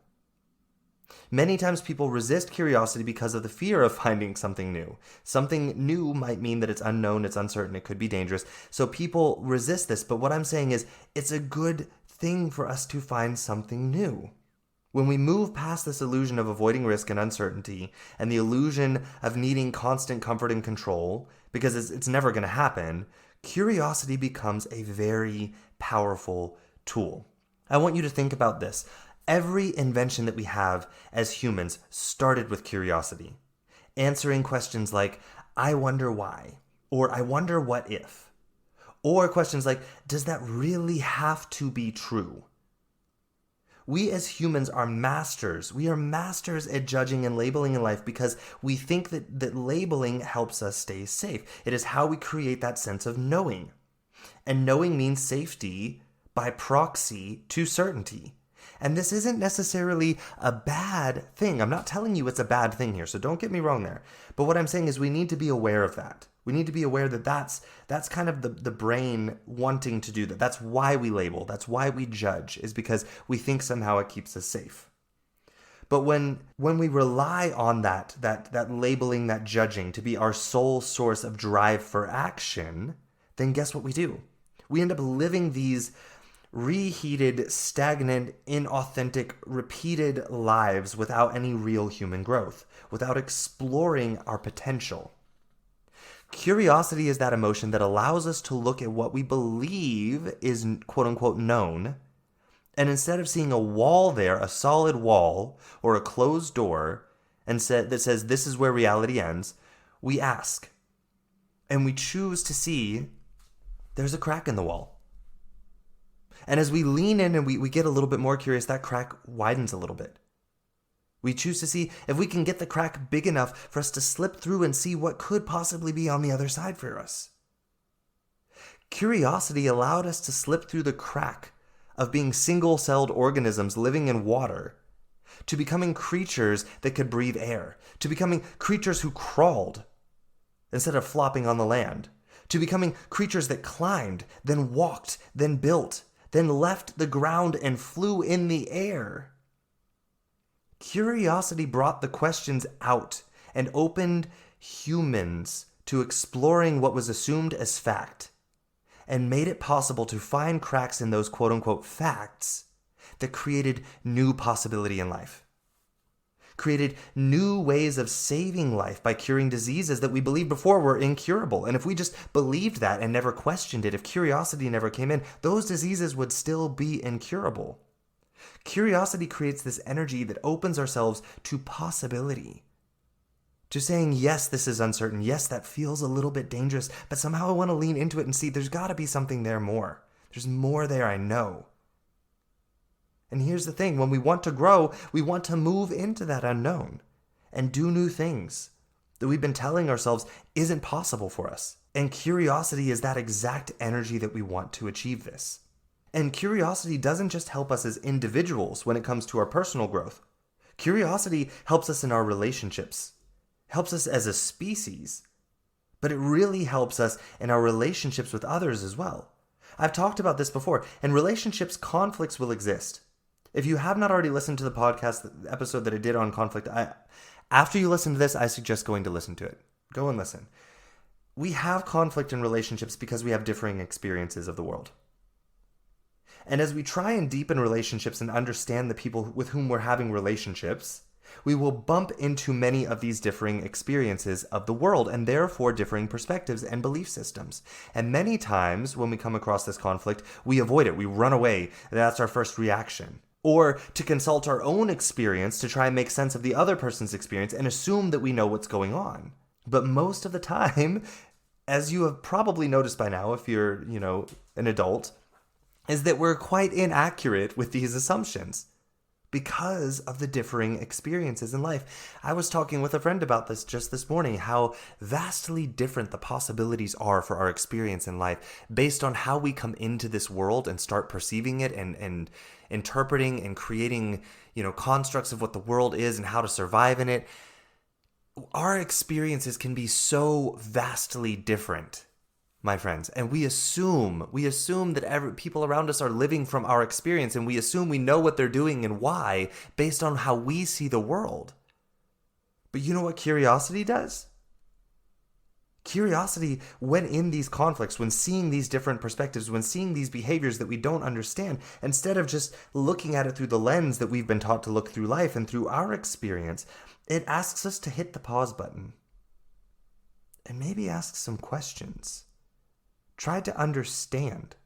Many times people resist curiosity because of the fear of finding something new. Something new might mean that it's unknown, it's uncertain, it could be dangerous. So people resist this. But what I'm saying is it's a good thing for us to find something new. When we move past this illusion of avoiding risk and uncertainty and the illusion of needing constant comfort and control, because it's never going to happen, curiosity becomes a very powerful tool. I want you to think about this. Every invention that we have as humans started with curiosity. Answering questions like, I wonder why, or I wonder what if, or questions like, does that really have to be true? We as humans are masters. We are masters at judging and labeling in life because we think that labeling helps us stay safe. It is how we create that sense of knowing. And knowing means safety by proxy to certainty. And this isn't necessarily a bad thing. I'm not telling you it's a bad thing here, so don't get me wrong there. But what I'm saying is we need to be aware of that. We need to be aware that that's kind of the brain wanting to do that. That's why we label. That's why we judge, is because we think somehow it keeps us safe. But when we rely on that labeling, that judging to be our sole source of drive for action, then guess what we do? We end up living these reheated, stagnant, inauthentic, repeated lives without any real human growth, without exploring our potential. Curiosity is that emotion that allows us to look at what we believe is quote-unquote known, and instead of seeing a wall there, a solid wall, or a closed door, that says this is where reality ends, we ask. And we choose to see there's a crack in the wall. And as we lean in and we get a little bit more curious, that crack widens a little bit. We choose to see if we can get the crack big enough for us to slip through and see what could possibly be on the other side for us. Curiosity allowed us to slip through the crack of being single-celled organisms living in water to becoming creatures that could breathe air, to becoming creatures who crawled instead of flopping on the land, to becoming creatures that climbed, then walked, then built, then left the ground and flew in the air. Curiosity brought the questions out and opened humans to exploring what was assumed as fact, and made it possible to find cracks in those quote-unquote facts that created new possibility in life. Created new ways of saving life by curing diseases that we believed before were incurable. And if we just believed that and never questioned it, if curiosity never came in, those diseases would still be incurable. Curiosity creates this energy that opens ourselves to possibility. To saying, yes, this is uncertain. Yes, that feels a little bit dangerous, but somehow I want to lean into it and see there's got to be something there more. There's more there, I know. And here's the thing, when we want to grow, we want to move into that unknown and do new things that we've been telling ourselves isn't possible for us. And curiosity is that exact energy that we want to achieve this. And curiosity doesn't just help us as individuals when it comes to our personal growth. Curiosity helps us in our relationships, helps us as a species, but it really helps us in our relationships with others as well. I've talked about this before. In relationships, conflicts will exist. If you have not already listened to the podcast episode that I did on conflict, after you listen to this, I suggest going to listen to it. Go and listen. We have conflict in relationships because we have differing experiences of the world. And as we try and deepen relationships and understand the people with whom we're having relationships, we will bump into many of these differing experiences of the world and therefore differing perspectives and belief systems. And many times when we come across this conflict, we avoid it. We run away. That's our first reaction. Or to consult our own experience to try and make sense of the other person's experience and assume that we know what's going on. But most of the time, as you have probably noticed by now, if you're, an adult, is that we're quite inaccurate with these assumptions because of the differing experiences in life. I was talking with a friend about this just this morning, how vastly different the possibilities are for our experience in life based on how we come into this world and start perceiving it and interpreting and creating, constructs of what the world is and how to survive in it. Our experiences can be so vastly different, my friends, and we assume that people around us are living from our experience, and we assume we know what they're doing and why based on how we see the world. But you know what curiosity does? Curiosity, when in these conflicts, when seeing these different perspectives, when seeing these behaviors that we don't understand, instead of just looking at it through the lens that we've been taught to look through life and through our experience, it asks us to hit the pause button and maybe ask some questions. Try to understand.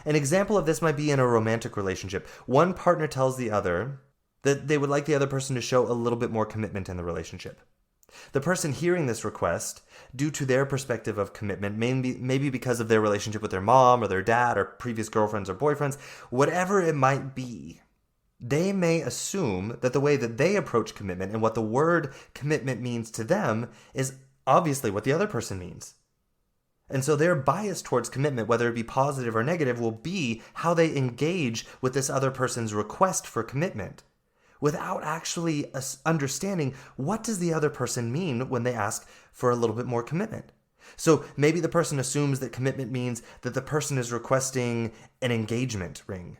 An example of this might be in a romantic relationship. One partner tells the other that they would like the other person to show a little bit more commitment in the relationship. The person hearing this request, due to their perspective of commitment, maybe because of their relationship with their mom or their dad or previous girlfriends or boyfriends, whatever it might be, they may assume that the way that they approach commitment and what the word commitment means to them is obviously what the other person means. And so their bias towards commitment, whether it be positive or negative, will be how they engage with this other person's request for commitment without actually understanding what does the other person mean when they ask for a little bit more commitment. So maybe the person assumes that commitment means that the person is requesting an engagement ring.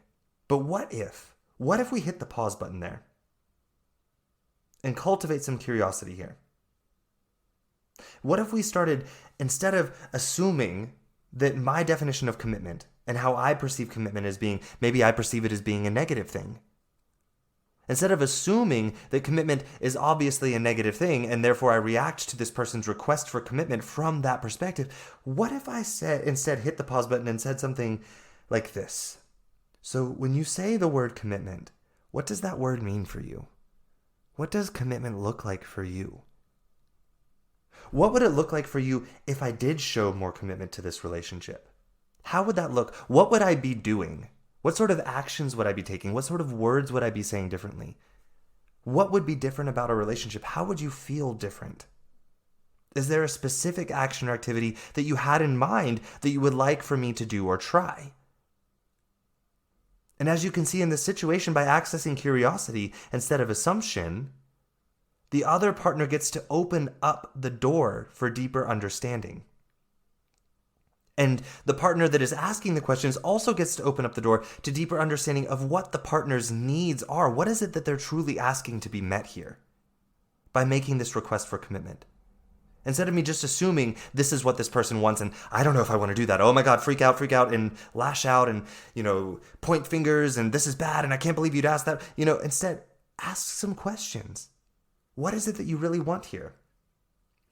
But what if? What if we hit the pause button there and cultivate some curiosity here? What if we started, instead of assuming that my definition of commitment and how I perceive commitment as being, maybe I perceive it as being a negative thing. Instead of assuming that commitment is obviously a negative thing and therefore I react to this person's request for commitment from that perspective, what if I instead hit the pause button and said something like this? So when you say the word commitment, what does that word mean for you? What does commitment look like for you? What would it look like for you if I did show more commitment to this relationship? How would that look? What would I be doing? What sort of actions would I be taking? What sort of words would I be saying differently? What would be different about a relationship? How would you feel different? Is there a specific action or activity that you had in mind that you would like for me to do or try? And as you can see in this situation, by accessing curiosity instead of assumption, the other partner gets to open up the door for deeper understanding. And the partner that is asking the questions also gets to open up the door to deeper understanding of what the partner's needs are. What is it that they're truly asking to be met here by making this request for commitment? Instead of me just assuming this is what this person wants and I don't know if I want to do that. Oh my God, freak out and lash out and, point fingers and this is bad and I can't believe you'd ask that. Instead, ask some questions. What is it that you really want here?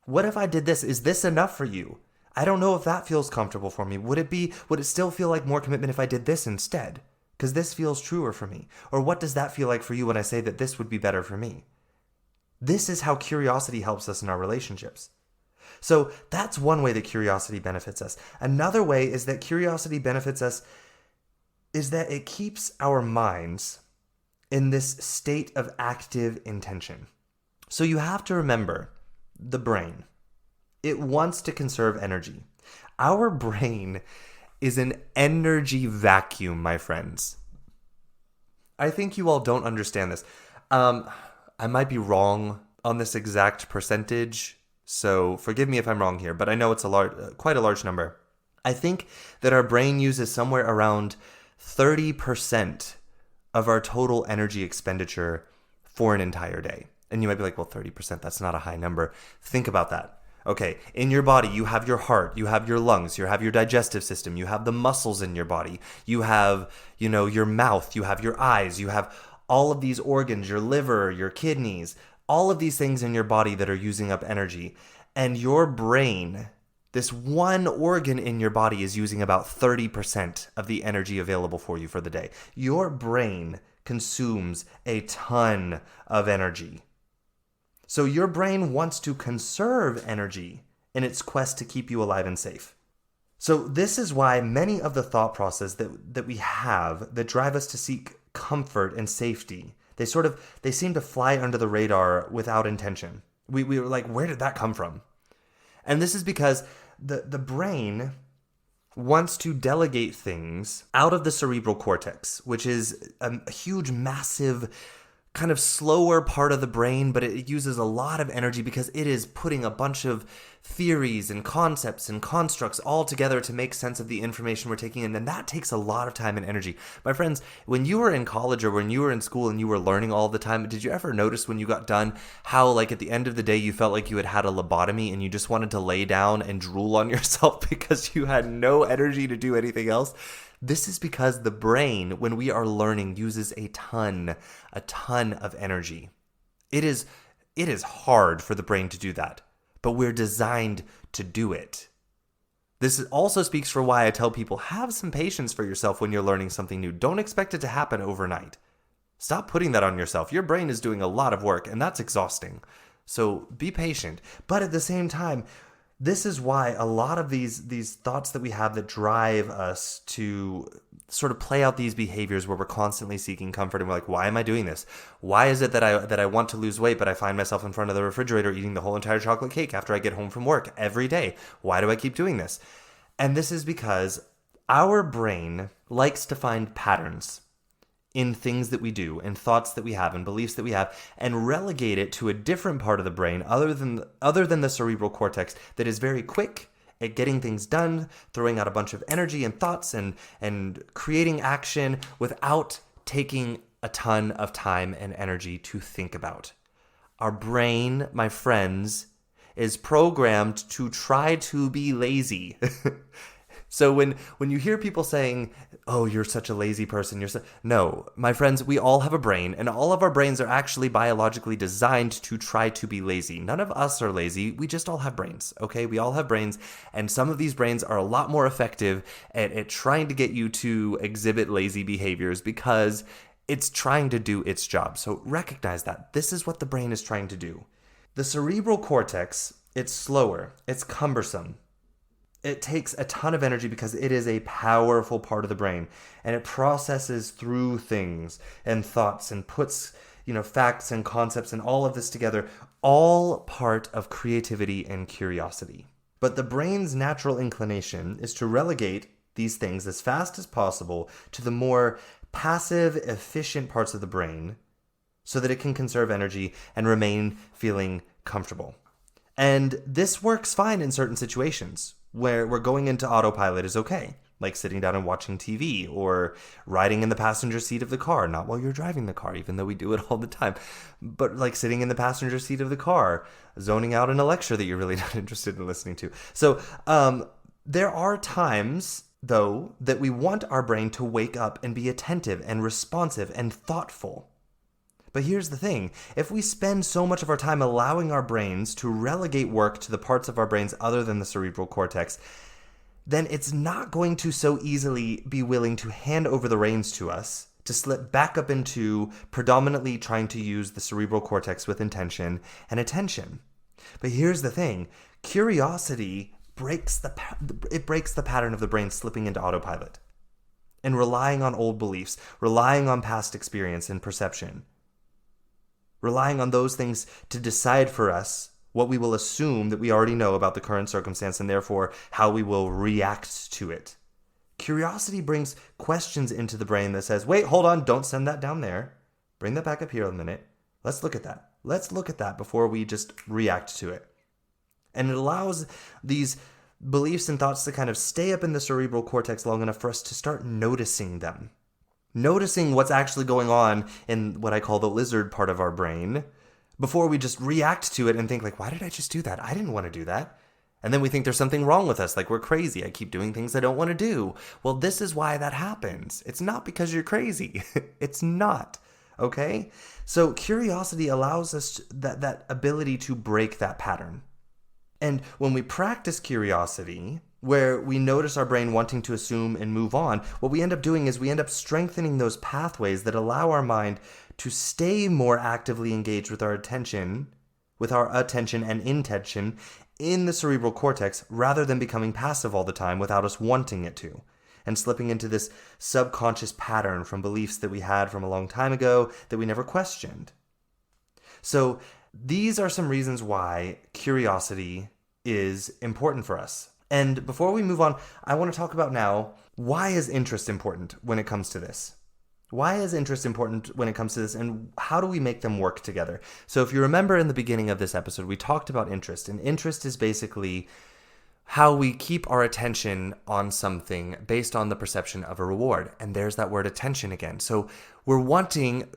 What if I did this? Is this enough for you? I don't know if that feels comfortable for me. Would it still feel like more commitment if I did this instead? Because this feels truer for me. Or what does that feel like for you when I say that this would be better for me? This is how curiosity helps us in our relationships. So that's one way that curiosity benefits us. Another way is that curiosity benefits us is that it keeps our minds in this state of active intention. So you have to remember the brain. It wants to conserve energy. Our brain is an energy vacuum, my friends. I think you all don't understand this. I might be wrong on this exact percentage, so forgive me if I'm wrong here, but I know it's quite a large number. I think that our brain uses somewhere around 30% of our total energy expenditure for an entire day. And you might be like, well, 30%, that's not a high number. Think about that. Okay, in your body, you have your heart, you have your lungs, you have your digestive system, you have the muscles in your body, you have, your mouth, you have your eyes, you have all of these organs, your liver, your kidneys, all of these things in your body that are using up energy. And your brain, this one organ in your body, is using about 30% of the energy available for you for the day. Your brain consumes a ton of energy. So your brain wants to conserve energy in its quest to keep you alive and safe. So this is why many of the thought processes that we have that drive us to seek comfort and safety, they seem to fly under the radar without intention. We were like, where did that come from? And this is because the brain wants to delegate things out of the cerebral cortex, which is a huge, massive, kind of slower part of the brain, but it uses a lot of energy because it is putting a bunch of theories and concepts and constructs all together to make sense of the information we're taking in, and that takes a lot of time and energy. My friends, when you were in college or when you were in school and you were learning all the time, did you ever notice when you got done how, at the end of the day, you felt like you had a lobotomy and you just wanted to lay down and drool on yourself because you had no energy to do anything else? This is because the brain, when we are learning, uses a ton of energy. It is hard for the brain to do that, but we're designed to do it. This also speaks for why I tell people, have some patience for yourself when you're learning something new. Don't expect it to happen overnight. Stop putting that on yourself. Your brain is doing a lot of work, and that's exhausting. So be patient. But at the same time, this is why a lot of these thoughts that we have that drive us to sort of play out these behaviors where we're constantly seeking comfort and we're like, why am I doing this? Why is it that I want to lose weight, but I find myself in front of the refrigerator eating the whole entire chocolate cake after I get home from work every day? Why do I keep doing this? And this is because our brain likes to find patterns in things that we do, in thoughts that we have, in beliefs that we have, and relegate it to a different part of the brain other than the cerebral cortex that is very quick at getting things done, throwing out a bunch of energy and thoughts and creating action without taking a ton of time and energy to think about. Our brain, my friends, is programmed to try to be lazy. So when you hear people saying, "Oh, you're such a lazy person," no, my friends, we all have a brain, and all of our brains are actually biologically designed to try to be lazy. None of us are lazy. We just all have brains, okay? We all have brains, and some of these brains are a lot more effective at trying to get you to exhibit lazy behaviors because it's trying to do its job. So recognize that. This is what the brain is trying to do. The cerebral cortex, it's slower, it's cumbersome. It takes a ton of energy because it is a powerful part of the brain, and it processes through things and thoughts and puts, facts and concepts and all of this together, all part of creativity and curiosity. But the brain's natural inclination is to relegate these things as fast as possible to the more passive, efficient parts of the brain so that it can conserve energy and remain feeling comfortable. And this works fine in certain situations where we're going into autopilot is okay, like sitting down and watching TV or riding in the passenger seat of the car, not while you're driving the car, even though we do it all the time, but like sitting in the passenger seat of the car, zoning out in a lecture that you're really not interested in listening to. So there are times, though, that we want our brain to wake up and be attentive and responsive and thoughtful. But here's the thing, if we spend so much of our time allowing our brains to relegate work to the parts of our brains other than the cerebral cortex, then it's not going to so easily be willing to hand over the reins to us, to slip back up into predominantly trying to use the cerebral cortex with intention and attention. But here's the thing, curiosity breaks the pattern of the brain slipping into autopilot and relying on old beliefs, relying on past experience and perception. Relying on those things to decide for us what we will assume that we already know about the current circumstance and therefore how we will react to it. Curiosity brings questions into the brain that says, wait, hold on, don't send that down there. Bring that back up here a minute. Let's look at that. Let's look at that before we just react to it. And it allows these beliefs and thoughts to kind of stay up in the cerebral cortex long enough for us to start noticing them. Noticing what's actually going on in what I call the lizard part of our brain before we just react to it and think like, why did I just do that? I didn't want to do that. And then we think there's something wrong with us, like we're crazy. I keep doing things I don't want to do. Well, this is why that happens. It's not because you're crazy. It's not. Okay? So curiosity allows us that ability to break that pattern. And when we practice curiosity, where we notice our brain wanting to assume and move on, what we end up doing is we end up strengthening those pathways that allow our mind to stay more actively engaged with our attention and intention in the cerebral cortex rather than becoming passive all the time without us wanting it to, and slipping into this subconscious pattern from beliefs that we had from a long time ago that we never questioned. So these are some reasons why curiosity is important for us. And before we move on, I want to talk about now, why is interest important when it comes to this? Why is interest important when it comes to this, and how do we make them work together? So if you remember in the beginning of this episode, we talked about interest, and interest is basically how we keep our attention on something based on the perception of a reward. And there's that word attention again. So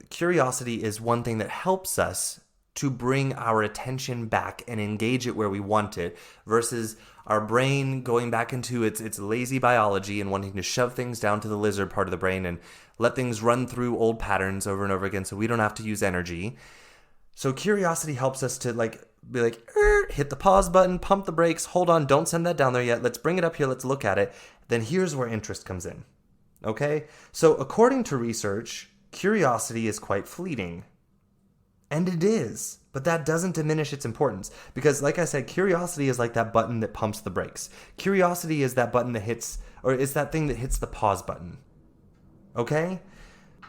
curiosity is one thing that helps us to bring our attention back and engage it where we want it, versus our brain going back into its lazy biology and wanting to shove things down to the lizard part of the brain and let things run through old patterns over and over again so we don't have to use energy. So curiosity helps us to be like, hit the pause button, pump the brakes, hold on, don't send that down there yet, let's bring it up here, let's look at it. Then here's where interest comes in. Okay? So according to research, curiosity is quite fleeting. And it is, but that doesn't diminish its importance. Because like I said, curiosity is like that button that pumps the brakes. Curiosity is that button that hits, or is that thing that hits the pause button. Okay?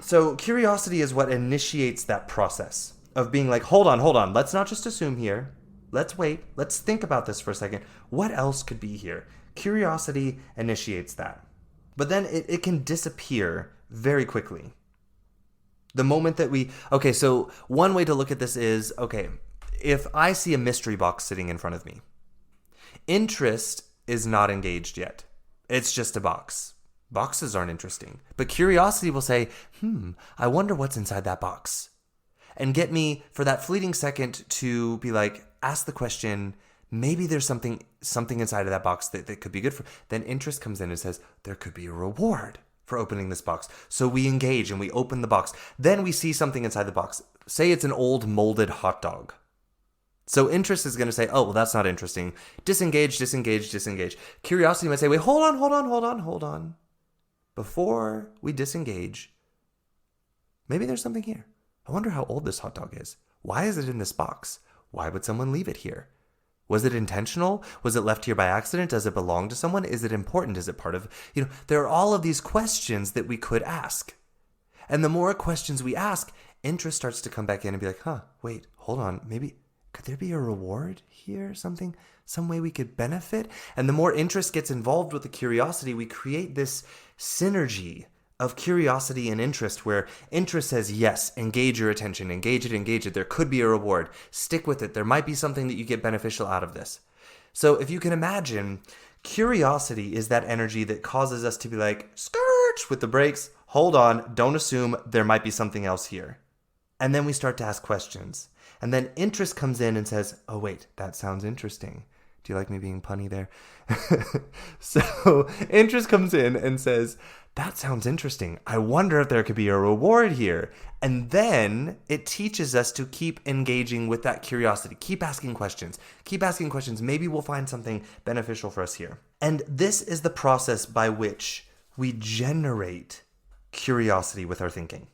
So curiosity is what initiates that process of being like, hold on, let's not just assume here. Let's wait. Let's think about this for a second. What else could be here? Curiosity initiates that. But then it can disappear very quickly. The moment that okay, so one way to look at this is, okay, if I see a mystery box sitting in front of me, interest is not engaged yet. It's just a box. Boxes aren't interesting. But curiosity will say, I wonder what's inside that box. And get me for that fleeting second to be like, ask the question, maybe there's something inside of that box that could be good for. Then interest comes in and says, there could be a reward for opening this box. So we engage and we open the box. Then we see something inside the box. Say it's an old molded hot dog. So interest is going to say, oh, well, that's not interesting. Disengage, disengage, disengage. Curiosity might say, wait, hold on. Before we disengage, maybe there's something here. I wonder how old this hot dog is. Why is it in this box? Why would someone leave it here? Was it intentional? Was it left here by accident? Does it belong to someone? Is it important? Is it part of, there are all of these questions that we could ask. And the more questions we ask, interest starts to come back in and be like, wait, hold on. Maybe, could there be a reward here? Something, some way we could benefit? And the more interest gets involved with the curiosity, we create this synergy of curiosity and interest where interest says, yes, engage your attention, engage it. There could be a reward. Stick with it. There might be something that you get beneficial out of this. So if you can imagine, curiosity is that energy that causes us to be like, skirt with the brakes. Hold on. Don't assume there might be something else here. And then we start to ask questions. And then interest comes in and says, oh, wait, that sounds interesting. Do you like me being punny there? So interest comes in and says, that sounds interesting. I wonder if there could be a reward here. And then it teaches us to keep engaging with that curiosity. Keep asking questions. Maybe we'll find something beneficial for us here. And this is the process by which we generate curiosity with our thinking.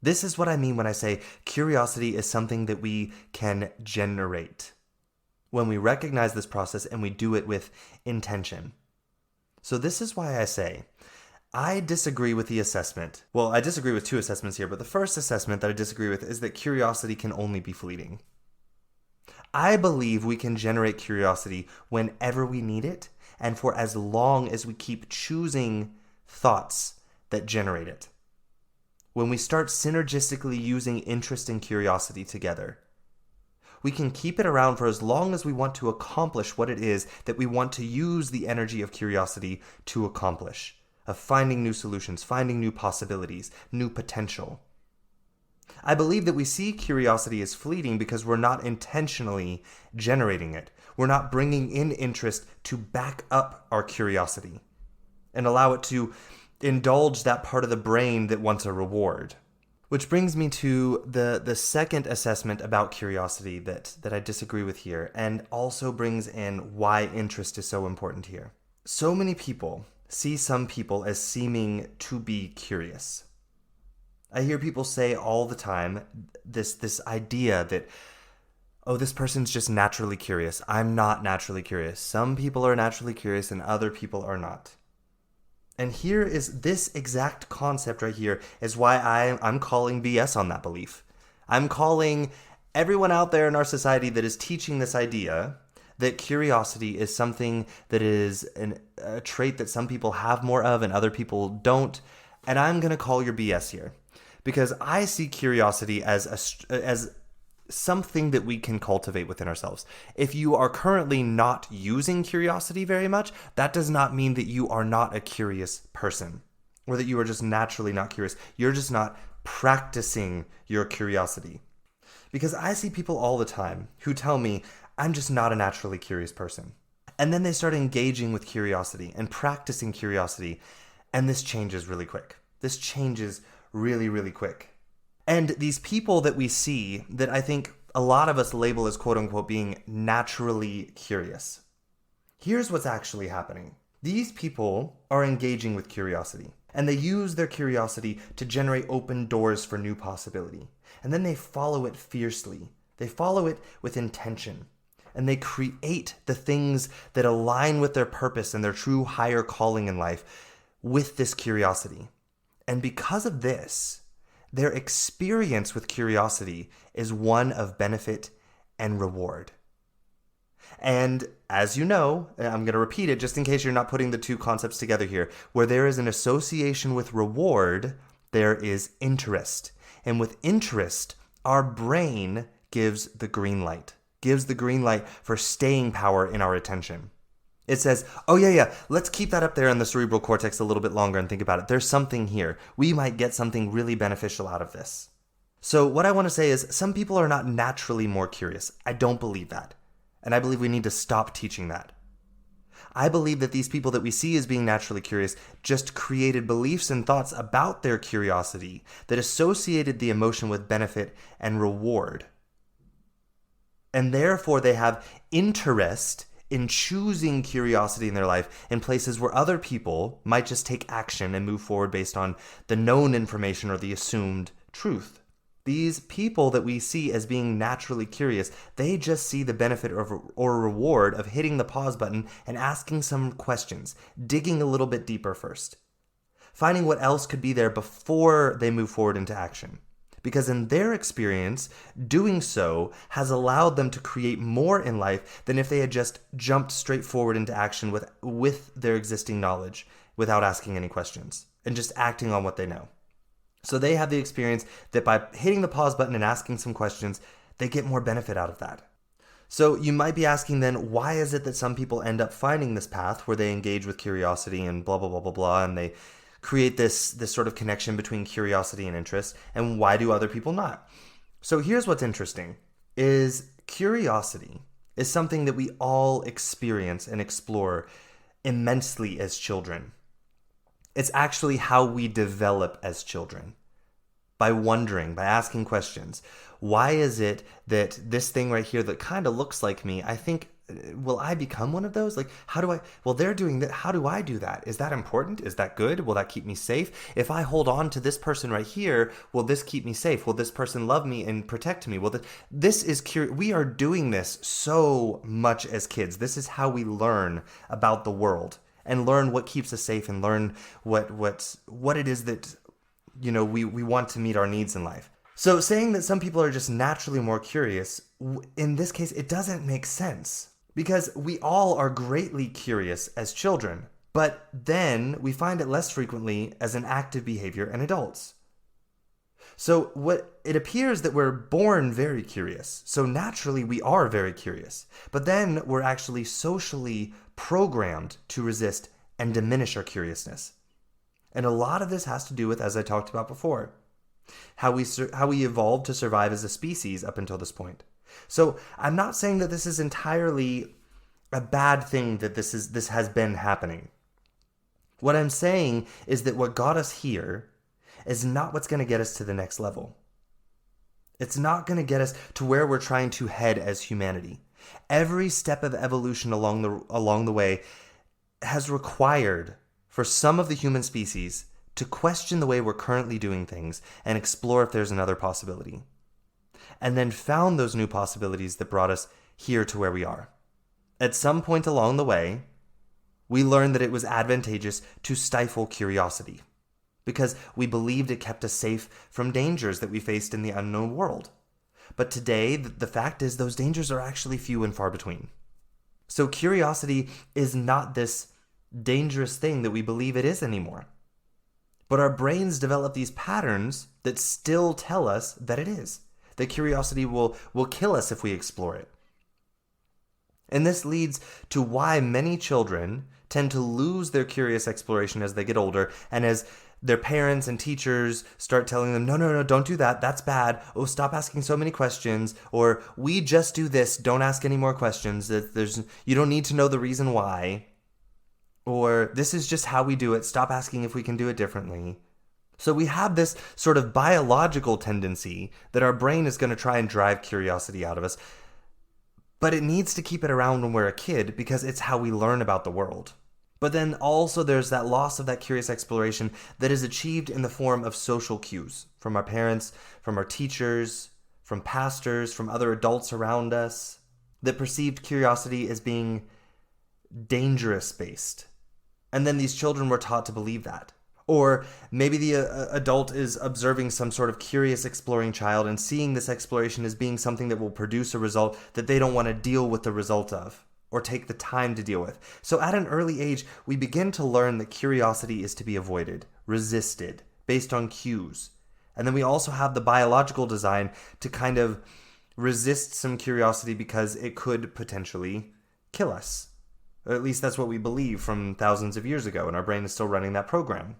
This is what I mean when I say curiosity is something that we can generate. When we recognize this process and we do it with intention. So this is why I say, I disagree with the assessment. Well, I disagree with two assessments here, but the first assessment that I disagree with is that curiosity can only be fleeting. I believe we can generate curiosity whenever we need it and for as long as we keep choosing thoughts that generate it. When we start synergistically using interest and curiosity together, we can keep it around for as long as we want to accomplish what it is that we want to use the energy of curiosity to accomplish, of finding new solutions, finding new possibilities, new potential. I believe that we see curiosity as fleeting because we're not intentionally generating it. We're not bringing in interest to back up our curiosity and allow it to indulge that part of the brain that wants a reward. Which brings me to the second assessment about curiosity that I disagree with here, and also brings in why interest is so important here. So many people see some people as seeming to be curious. I hear people say all the time this idea that, oh, this person's just naturally curious. I'm not naturally curious. Some people are naturally curious and other people are not. And here is this exact concept right here is why I'm calling BS on that belief. I'm calling everyone out there in our society that is teaching this idea that curiosity is something that is a trait that some people have more of and other people don't. And I'm going to call your BS here because I see curiosity as something that we can cultivate within ourselves. If you are currently not using curiosity very much, that does not mean that you are not a curious person or that you are just naturally not curious. You're just not practicing your curiosity. Because I see people all the time who tell me, I'm just not a naturally curious person. And then they start engaging with curiosity and practicing curiosity, and this changes really quick. This changes really, really quick. And these people that we see that I think a lot of us label as quote unquote being naturally curious. Here's what's actually happening. These people are engaging with curiosity and they use their curiosity to generate open doors for new possibility. And then they follow it fiercely. They follow it with intention and they create the things that align with their purpose and their true higher calling in life with this curiosity. And because of this, their experience with curiosity is one of benefit and reward. And as you know, I'm going to repeat it just in case you're not putting the two concepts together here, where there is an association with reward, there is interest. And with interest, our brain gives the green light, for staying power in our attention. It says, oh yeah, let's keep that up there in the cerebral cortex a little bit longer and think about it. There's something here. We might get something really beneficial out of this. So what I want to say is some people are not naturally more curious. I don't believe that. And I believe we need to stop teaching that. I believe that these people that we see as being naturally curious just created beliefs and thoughts about their curiosity that associated the emotion with benefit and reward. And therefore they have interest in choosing curiosity in their life in places where other people might just take action and move forward based on the known information or the assumed truth. These people that we see as being naturally curious, they just see the benefit or reward of hitting the pause button and asking some questions, digging a little bit deeper first, finding what else could be there before they move forward into action. Because in their experience, doing so has allowed them to create more in life than if they had just jumped straight forward into action with their existing knowledge without asking any questions and just acting on what they know. So they have the experience that by hitting the pause button and asking some questions, they get more benefit out of that. So you might be asking then, why is it that some people end up finding this path where they engage with curiosity and blah, blah, blah, blah, blah, and they create this sort of connection between curiosity and interest, and why do other people not? So here's what's interesting, is curiosity is something that we all experience and explore immensely as children. It's actually how we develop as children. By wondering, by asking questions. Why is it that this thing right here that kind of looks like me, I think, will I become one of those? Like, they're doing that. How do I do that? Is that important? Is that good? Will that keep me safe? If I hold on to this person right here, will this keep me safe? Will this person love me and protect me? We are doing this so much as kids. This is how we learn about the world and learn what keeps us safe and learn what it is that, we want to meet our needs in life. So saying that some people are just naturally more curious, in this case, it doesn't make sense. Because we all are greatly curious as children, but then we find it less frequently as an active behavior in adults. So it appears that we're born very curious. So naturally we are very curious. But then we're actually socially programmed to resist and diminish our curiousness. And a lot of this has to do with, as I talked about before, how we evolved to survive as a species up until this point. So I'm not saying that this is entirely a bad thing, that this has been happening. What I'm saying is that what got us here is not what's going to get us to the next level. It's not going to get us to where we're trying to head as humanity. Every step of evolution along the way has required for some of the human species to question the way we're currently doing things and explore if there's another possibility. And then found those new possibilities that brought us here to where we are. At some point along the way, we learned that it was advantageous to stifle curiosity because we believed it kept us safe from dangers that we faced in the unknown world. But today, the fact is those dangers are actually few and far between. So curiosity is not this dangerous thing that we believe it is anymore. But our brains develop these patterns that still tell us that it is. That curiosity will kill us if we explore it. And this leads to why many children tend to lose their curious exploration as they get older, and as their parents and teachers start telling them, no, don't do that, that's bad, oh, stop asking so many questions, or we just do this, don't ask any more questions, you don't need to know the reason why, or this is just how we do it, stop asking if we can do it differently. So we have this sort of biological tendency that our brain is going to try and drive curiosity out of us, but it needs to keep it around when we're a kid because it's how we learn about the world. But then also there's that loss of that curious exploration that is achieved in the form of social cues from our parents, from our teachers, from pastors, from other adults around us, that perceived curiosity as being dangerous based. And then these children were taught to believe that. Or maybe the adult is observing some sort of curious exploring child and seeing this exploration as being something that will produce a result that they don't want to deal with the result of or take the time to deal with. So at an early age, we begin to learn that curiosity is to be avoided, resisted, based on cues. And then we also have the biological design to kind of resist some curiosity because it could potentially kill us. Or at least that's what we believe from thousands of years ago, and our brain is still running that program.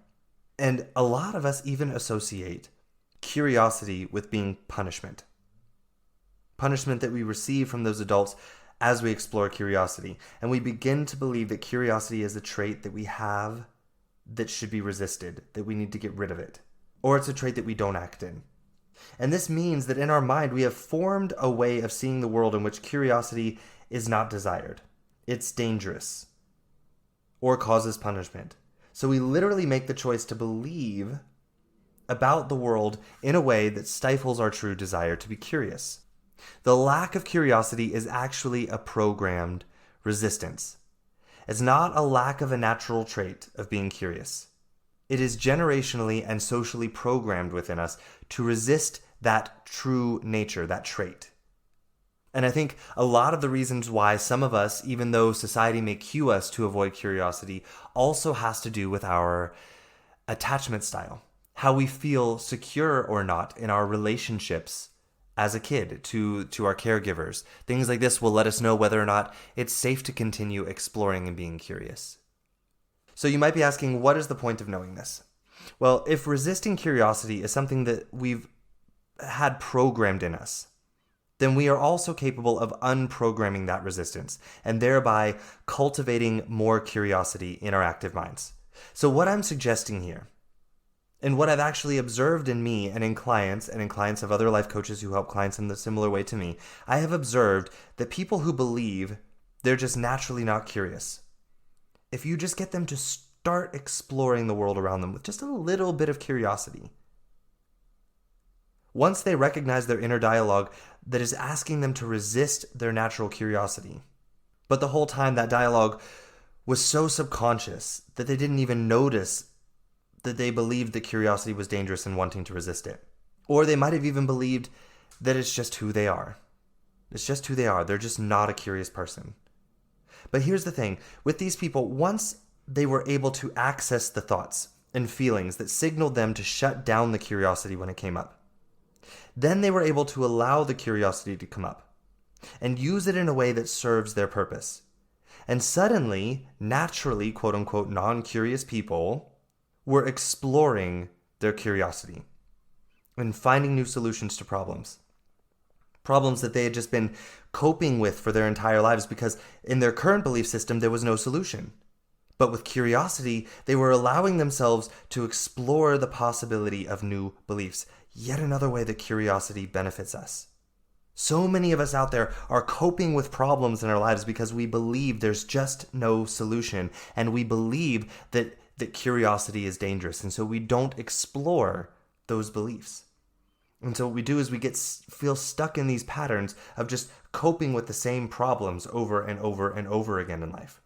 And a lot of us even associate curiosity with being punishment. Punishment that we receive from those adults as we explore curiosity. And we begin to believe that curiosity is a trait that we have that should be resisted, that we need to get rid of it. Or it's a trait that we don't act in. And this means that in our mind, we have formed a way of seeing the world in which curiosity is not desired. It's dangerous or causes punishment. So we literally make the choice to believe about the world in a way that stifles our true desire to be curious. The lack of curiosity is actually a programmed resistance. It's not a lack of a natural trait of being curious. It is generationally and socially programmed within us to resist that true nature, that trait. And I think a lot of the reasons why some of us, even though society may cue us to avoid curiosity, also has to do with our attachment style. How we feel secure or not in our relationships as a kid to our caregivers. Things like this will let us know whether or not it's safe to continue exploring and being curious. So you might be asking, what is the point of knowing this? Well, if resisting curiosity is something that we've had programmed in us, then we are also capable of unprogramming that resistance and thereby cultivating more curiosity in our active minds. So what I'm suggesting here, and what I've actually observed in me and in clients of other life coaches who help clients in the similar way to me, I have observed that people who believe they're just naturally not curious, if you just get them to start exploring the world around them with just a little bit of curiosity, once they recognize their inner dialogue that is asking them to resist their natural curiosity, but the whole time that dialogue was so subconscious that they didn't even notice that they believed that curiosity was dangerous and wanting to resist it. Or they might have even believed that it's just who they are. It's just who they are. They're just not a curious person. But here's the thing. With these people, once they were able to access the thoughts and feelings that signaled them to shut down the curiosity when it came up, then they were able to allow the curiosity to come up and use it in a way that serves their purpose. And suddenly, naturally, quote unquote, non-curious people were exploring their curiosity and finding new solutions to problems. Problems that they had just been coping with for their entire lives because in their current belief system, there was no solution. But with curiosity, they were allowing themselves to explore the possibility of new beliefs. Yet another way that curiosity benefits us. So many of us out there are coping with problems in our lives because we believe there's just no solution, and we believe that curiosity is dangerous, and so we don't explore those beliefs. And so what we do is we feel stuck in these patterns of just coping with the same problems over and over and over again in life.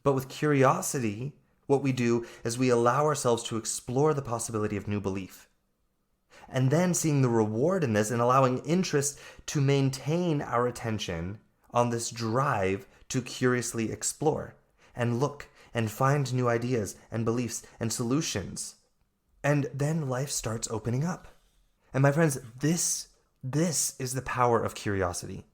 But with curiosity, what we do is we allow ourselves to explore the possibility of new belief. And then seeing the reward in this and allowing interest to maintain our attention on this drive to curiously explore and look and find new ideas and beliefs and solutions. And then life starts opening up. And my friends, this is the power of curiosity.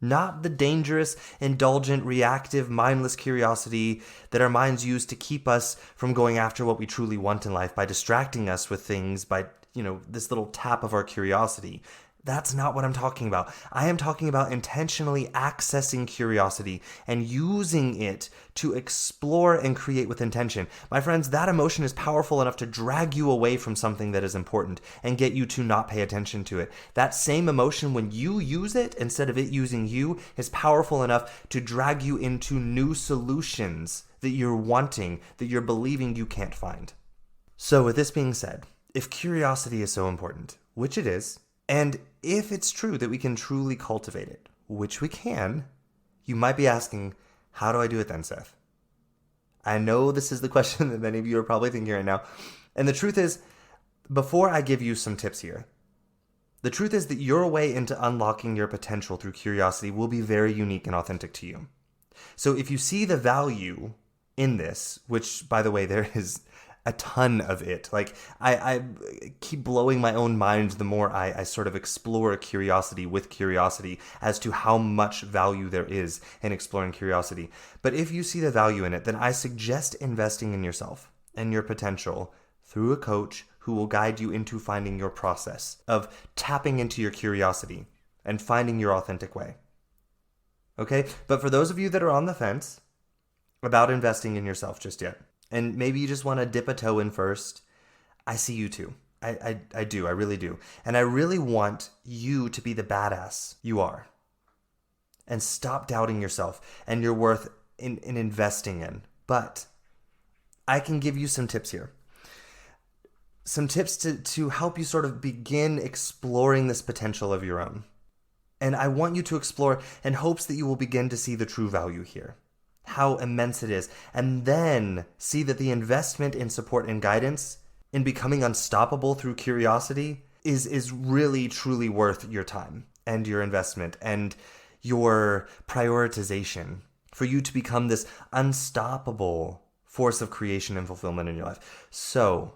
Not the dangerous, indulgent, reactive, mindless curiosity that our minds use to keep us from going after what we truly want in life by distracting us with things, by this little tap of our curiosity. That's not what I'm talking about. I am talking about intentionally accessing curiosity and using it to explore and create with intention. My friends, that emotion is powerful enough to drag you away from something that is important and get you to not pay attention to it. That same emotion, when you use it instead of it using you, is powerful enough to drag you into new solutions that you're wanting, that you're believing you can't find. So with this being said, if curiosity is so important, which it is, and if it's true that we can truly cultivate it, which we can, you might be asking, how do I do it then, Seth? I know this is the question that many of you are probably thinking right now. And the truth is, before I give you some tips here, the truth is that your way into unlocking your potential through curiosity will be very unique and authentic to you. So if you see the value in this, which, by the way, there is a ton of it. Like, I keep blowing my own mind the more I sort of explore curiosity with curiosity as to how much value there is in exploring curiosity. But if you see the value in it, then I suggest investing in yourself and your potential through a coach who will guide you into finding your process of tapping into your curiosity and finding your authentic way. Okay? But for those of you that are on the fence about investing in yourself just yet, and maybe you just want to dip a toe in first, I see you too. I do. I really do. And I really want you to be the badass you are. And stop doubting yourself and your worth in investing in. But I can give you some tips here. Some tips to help you sort of begin exploring this potential of your own. And I want you to explore in hopes that you will begin to see the true value here, how immense it is, and then see that the investment in support and guidance, in becoming unstoppable through curiosity, is really, truly worth your time and your investment and your prioritization for you to become this unstoppable force of creation and fulfillment in your life. So,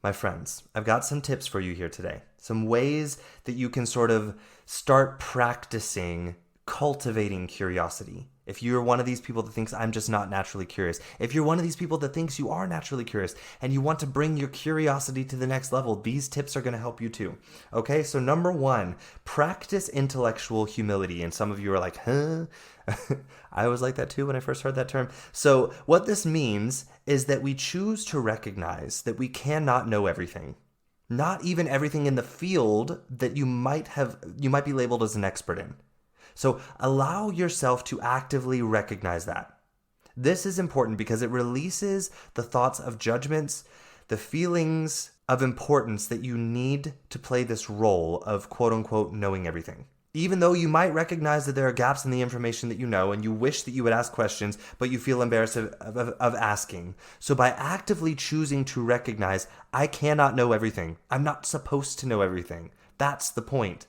my friends, I've got some tips for you here today. Some ways that you can sort of start practicing cultivating curiosity. If you're one of these people that thinks I'm just not naturally curious, if you're one of these people that thinks you are naturally curious and you want to bring your curiosity to the next level, these tips are going to help you too. Okay, so number one, practice intellectual humility. And some of you are like, huh? I was like that too when I first heard that term. So what this means is that we choose to recognize that we cannot know everything. Not even everything in the field that you might be labeled as an expert in. So allow yourself to actively recognize that. This is important because it releases the thoughts of judgments, the feelings of importance that you need to play this role of quote unquote knowing everything. Even though you might recognize that there are gaps in the information that you know and you wish that you would ask questions, but you feel embarrassed of asking. So by actively choosing to recognize, I cannot know everything. I'm not supposed to know everything. That's the point.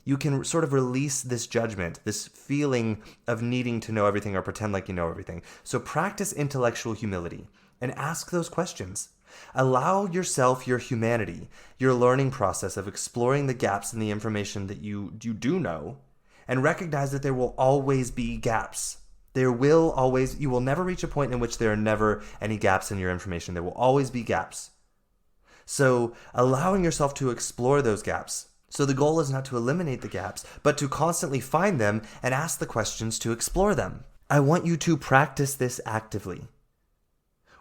You can sort of release this judgment, this feeling of needing to know everything or pretend like you know everything. So practice intellectual humility and ask those questions. Allow yourself your humanity, your learning process of exploring the gaps in the information that you do know, and recognize that there will always be gaps. You will never reach a point in which there are never any gaps in your information. There will always be gaps. So allowing yourself to explore those gaps. So the goal is not to eliminate the gaps, but to constantly find them and ask the questions to explore them. I want you to practice this actively.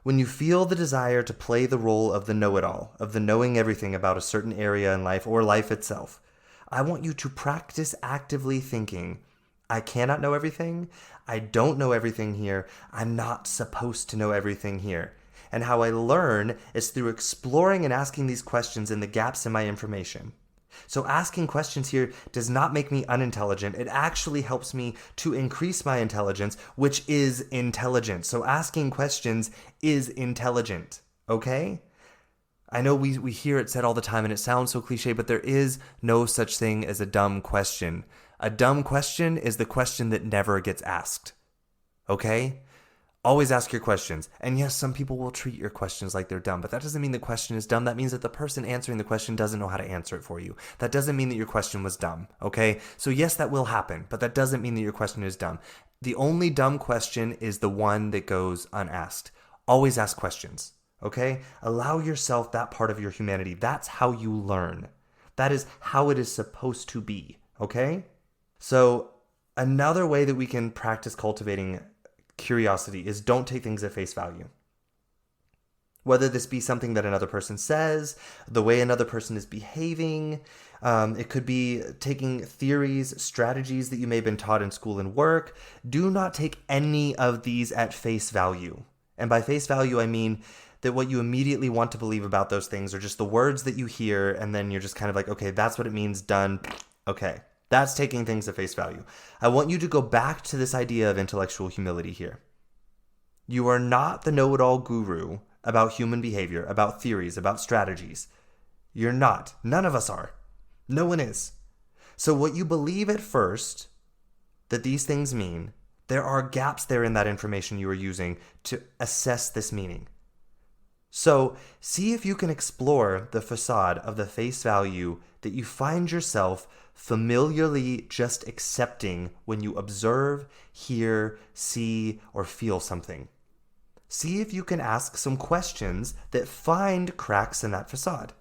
When you feel the desire to play the role of the know-it-all, of the knowing everything about a certain area in life or life itself, I want you to practice actively thinking, I cannot know everything, I don't know everything here, I'm not supposed to know everything here. And how I learn is through exploring and asking these questions in the gaps in my information. So asking questions here does not make me unintelligent. It actually helps me to increase my intelligence, which is intelligent. So asking questions is intelligent, okay? I know we hear it said all the time and it sounds so cliche, but there is no such thing as a dumb question. A dumb question is the question that never gets asked, okay? Always ask your questions. And yes, some people will treat your questions like they're dumb, but that doesn't mean the question is dumb. That means that the person answering the question doesn't know how to answer it for you. That doesn't mean that your question was dumb, okay? So yes, that will happen, but that doesn't mean that your question is dumb. The only dumb question is the one that goes unasked. Always ask questions, okay? Allow yourself that part of your humanity. That's how you learn. That is how it is supposed to be, okay? So another way that we can practice cultivating curiosity is don't take things at face value. Whether this be something that another person says, the way another person is behaving, it could be taking theories, strategies that you may have been taught in school and work. Do not take any of these at face value. And by face value, I mean that what you immediately want to believe about those things are just the words that you hear, and then you're just kind of like, okay, that's what it means, done, okay. That's taking things at face value. I want you to go back to this idea of intellectual humility here. You are not the know-it-all guru about human behavior, about theories, about strategies. You're not. None of us are. No one is. So what you believe at first that these things mean, there are gaps there in that information you are using to assess this meaning. So see if you can explore the facade of the face value that you find yourself familiarly just accepting when you observe, hear, see, or feel something. See if you can ask some questions that find cracks in that facade.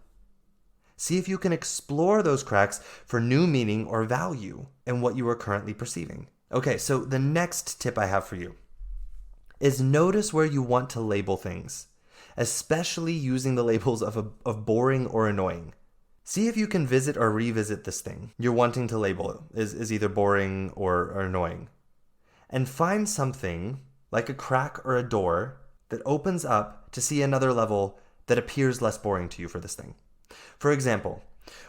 See if you can explore those cracks for new meaning or value in what you are currently perceiving. Okay, so the next tip I have for you is notice where you want to label things, especially using the labels of boring or annoying. See if you can visit or revisit this thing you're wanting to label is either boring or annoying. And find something like a crack or a door that opens up to see another level that appears less boring to you for this thing. For example,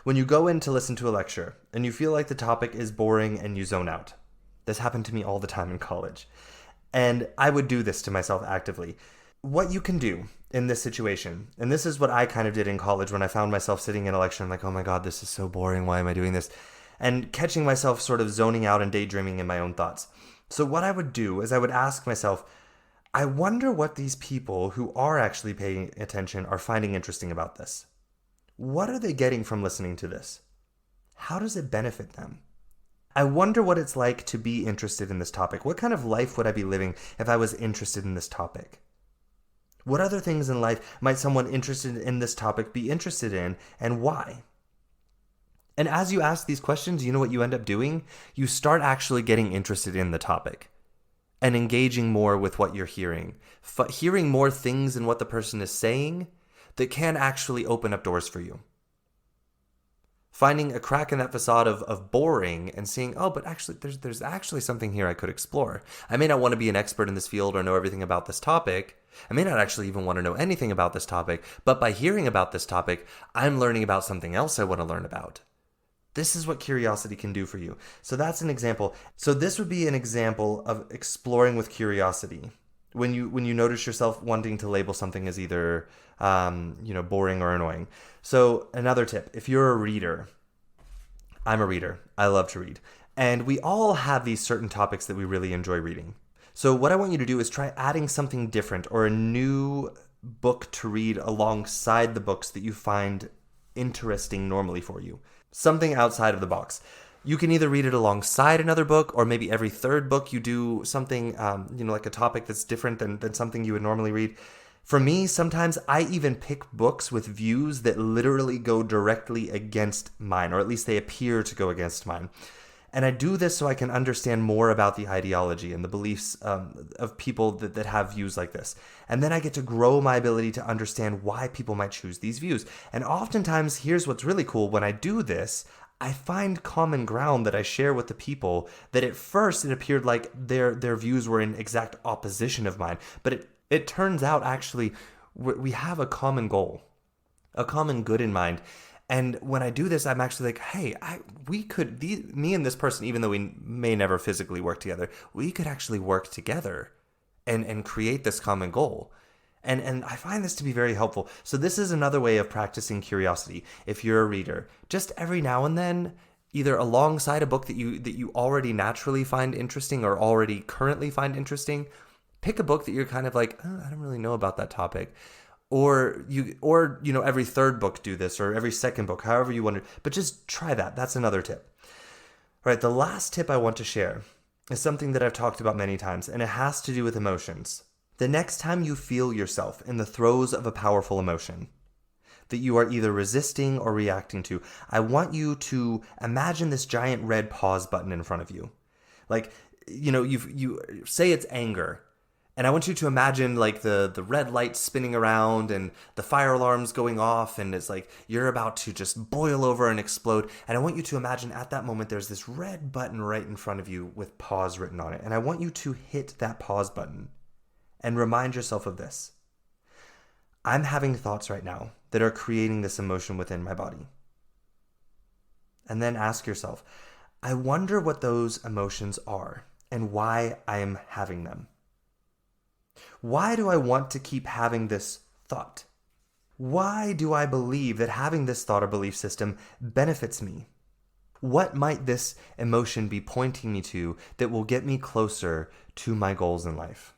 when you go in to listen to a lecture and you feel like the topic is boring and you zone out. This happened to me all the time in college. And I would do this to myself actively. What you can do in this situation, and this is what I kind of did in college when I found myself sitting in a lecture and like, oh my God, this is so boring. Why am I doing this? And catching myself sort of zoning out and daydreaming in my own thoughts. So what I would do is I would ask myself, I wonder what these people who are actually paying attention are finding interesting about this. What are they getting from listening to this? How does it benefit them? I wonder what it's like to be interested in this topic. What kind of life would I be living if I was interested in this topic? What other things in life might someone interested in this topic be interested in, and why? And as you ask these questions, you know what you end up doing? You start actually getting interested in the topic and engaging more with what you're hearing. Hearing more things in what the person is saying that can actually open up doors for you. Finding a crack in that facade of boring and seeing, oh, but actually there's actually something here I could explore. I may not want to be an expert in this field or know everything about this topic. I may not actually even want to know anything about this topic, but by hearing about this topic, I'm learning about something else I want to learn about. This is what curiosity can do for you. So that's an example. So this would be an example of exploring with curiosity. When you notice yourself wanting to label something as either boring or annoying. So another tip, if you're a reader, I'm a reader. I love to read. And we all have these certain topics that we really enjoy reading. So what I want you to do is try adding something different or a new book to read alongside the books that you find interesting normally for you. Something outside of the box. You can either read it alongside another book, or maybe every third book you do something, like a topic that's different than something you would normally read. For me, sometimes I even pick books with views that literally go directly against mine, or at least they appear to go against mine. And I do this so I can understand more about the ideology and the beliefs of people that have views like this. And then I get to grow my ability to understand why people might choose these views. And oftentimes, here's what's really cool. When I do this, I find common ground that I share with the people that at first it appeared like their views were in exact opposition of mine. But it turns out actually we have a common goal, a common good in mind. And when I do this, I'm actually like, hey, me and this person, even though we may never physically work together, we could actually work together and create this common goal. And I find this to be very helpful. So this is another way of practicing curiosity. If you're a reader, just every now and then, either alongside a book that you already naturally find interesting or already currently find interesting, pick a book that you're kind of like, oh, I don't really know about that topic. Or every third book do this, or every second book, however you want to, but just try that. That's another tip. All right, the last tip I want to share is something that I've talked about many times, and it has to do with emotions. The next time you feel yourself in the throes of a powerful emotion that you are either resisting or reacting to, I want you to imagine this giant red pause button in front of you. Like, you say it's anger. And I want you to imagine like the red light spinning around and the fire alarms going off, and it's like you're about to just boil over and explode. And I want you to imagine at that moment there's this red button right in front of you with pause written on it. And I want you to hit that pause button and remind yourself of this. I'm having thoughts right now that are creating this emotion within my body. And then ask yourself, I wonder what those emotions are and why I am having them. Why do I want to keep having this thought? Why do I believe that having this thought or belief system benefits me? What might this emotion be pointing me to that will get me closer to my goals in life?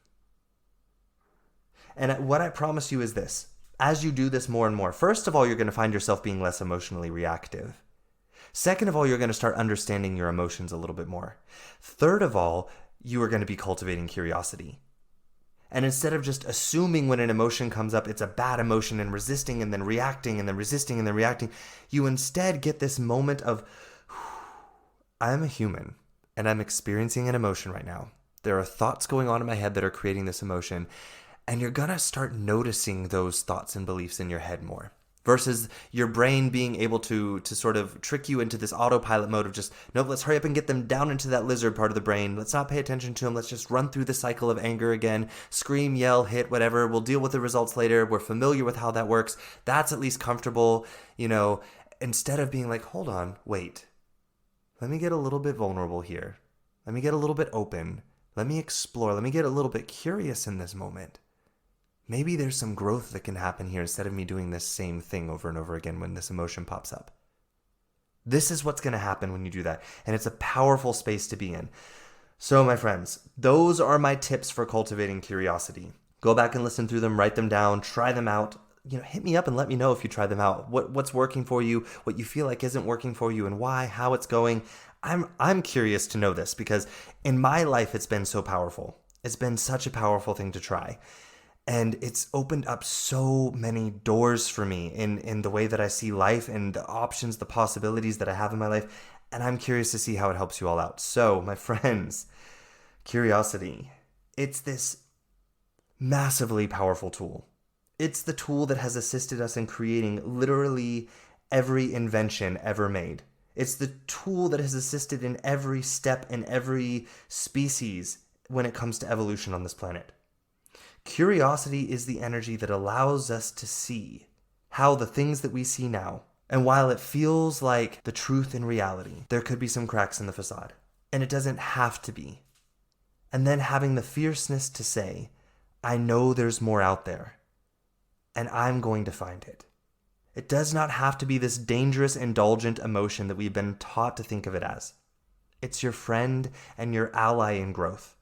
And what I promise you is this. As you do this more and more, first of all, you're going to find yourself being less emotionally reactive. Second of all, you're going to start understanding your emotions a little bit more. Third of all, you are going to be cultivating curiosity. And instead of just assuming when an emotion comes up, it's a bad emotion and resisting and then reacting and then resisting and then reacting, you instead get this moment of, I'm a human and I'm experiencing an emotion right now. There are thoughts going on in my head that are creating this emotion. And you're going to start noticing those thoughts and beliefs in your head more versus your brain being able to sort of trick you into this autopilot mode of just, nope, let's hurry up and get them down into that lizard part of the brain. Let's not pay attention to them. Let's just run through the cycle of anger again, scream, yell, hit, whatever. We'll deal with the results later. We're familiar with how that works. That's at least comfortable, instead of being like, hold on, wait, let me get a little bit vulnerable here. Let me get a little bit open. Let me explore. Let me get a little bit curious in this moment. Maybe there's some growth that can happen here instead of me doing this same thing over and over again when this emotion pops up. This is what's going to happen when you do that. And it's a powerful space to be in. So, my friends, those are my tips for cultivating curiosity. Go back and listen through them, write them down, try them out. Hit me up and let me know if you try them out. What's working for you, what you feel like isn't working for you, and why, how it's going. I'm curious to know this because in my life it's been so powerful. It's been such a powerful thing to try. And it's opened up so many doors for me in the way that I see life and the options, the possibilities that I have in my life. And I'm curious to see how it helps you all out. So, my friends, curiosity. It's this massively powerful tool. It's the tool that has assisted us in creating literally every invention ever made. It's the tool that has assisted in every step in every species when it comes to evolution on this planet. Curiosity is the energy that allows us to see how the things that we see now, and while it feels like the truth in reality, there could be some cracks in the facade, and it doesn't have to be. And then having the fierceness to say, I know there's more out there, and I'm going to find it. It does not have to be this dangerous, indulgent emotion that we've been taught to think of it as. It's your friend and your ally in growth.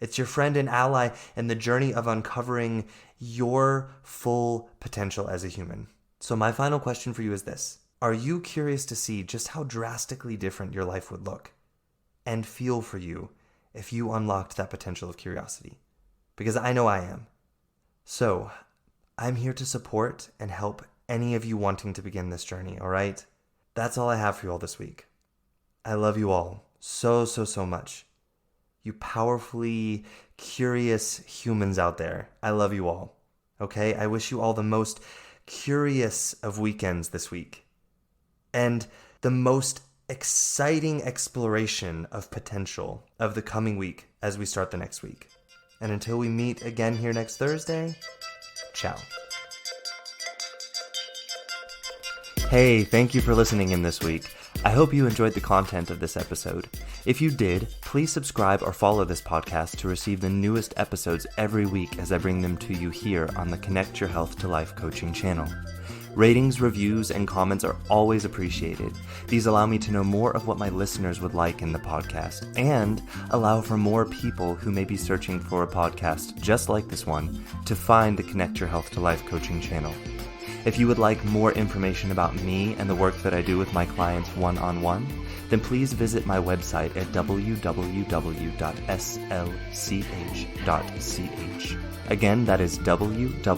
It's your friend and ally in the journey of uncovering your full potential as a human. So my final question for you is this. Are you curious to see just how drastically different your life would look and feel for you if you unlocked that potential of curiosity? Because I know I am. So I'm here to support and help any of you wanting to begin this journey, all right? That's all I have for you all this week. I love you all so, so, so much. You powerfully curious humans out there. I love you all. Okay? I wish you all the most curious of weekends this week. And the most exciting exploration of potential of the coming week as we start the next week. And until we meet again here next Thursday, ciao. Hey, thank you for listening in this week. I hope you enjoyed the content of this episode. If you did, please subscribe or follow this podcast to receive the newest episodes every week as I bring them to you here on the Connect Your Health to Life coaching channel. Ratings, reviews, and comments are always appreciated. These allow me to know more of what my listeners would like in the podcast and allow for more people who may be searching for a podcast just like this one to find the Connect Your Health to Life coaching channel. If you would like more information about me and the work that I do with my clients one-on-one, then please visit my website at www.slch.ch. Again, that is www.slch.ch.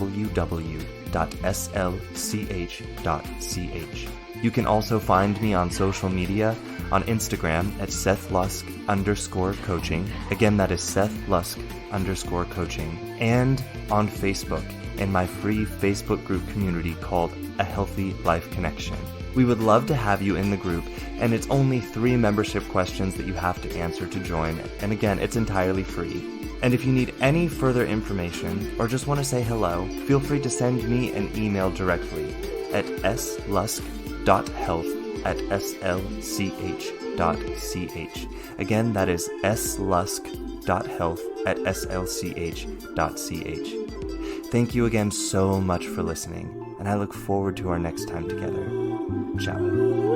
You can also find me on social media on Instagram at SethLusk_coaching. Again, that is SethLusk_coaching. And on Facebook in my free Facebook group community called A Healthy Life Connection. We would love to have you in the group, and it's only 3 membership questions that you have to answer to join. And again, it's entirely free. And if you need any further information or just want to say hello, feel free to send me an email directly at slusk.health@slch.ch. Again, that is slusk, health@slch.ch. Thank you again so much for listening, and I look forward to our next time together. Ciao.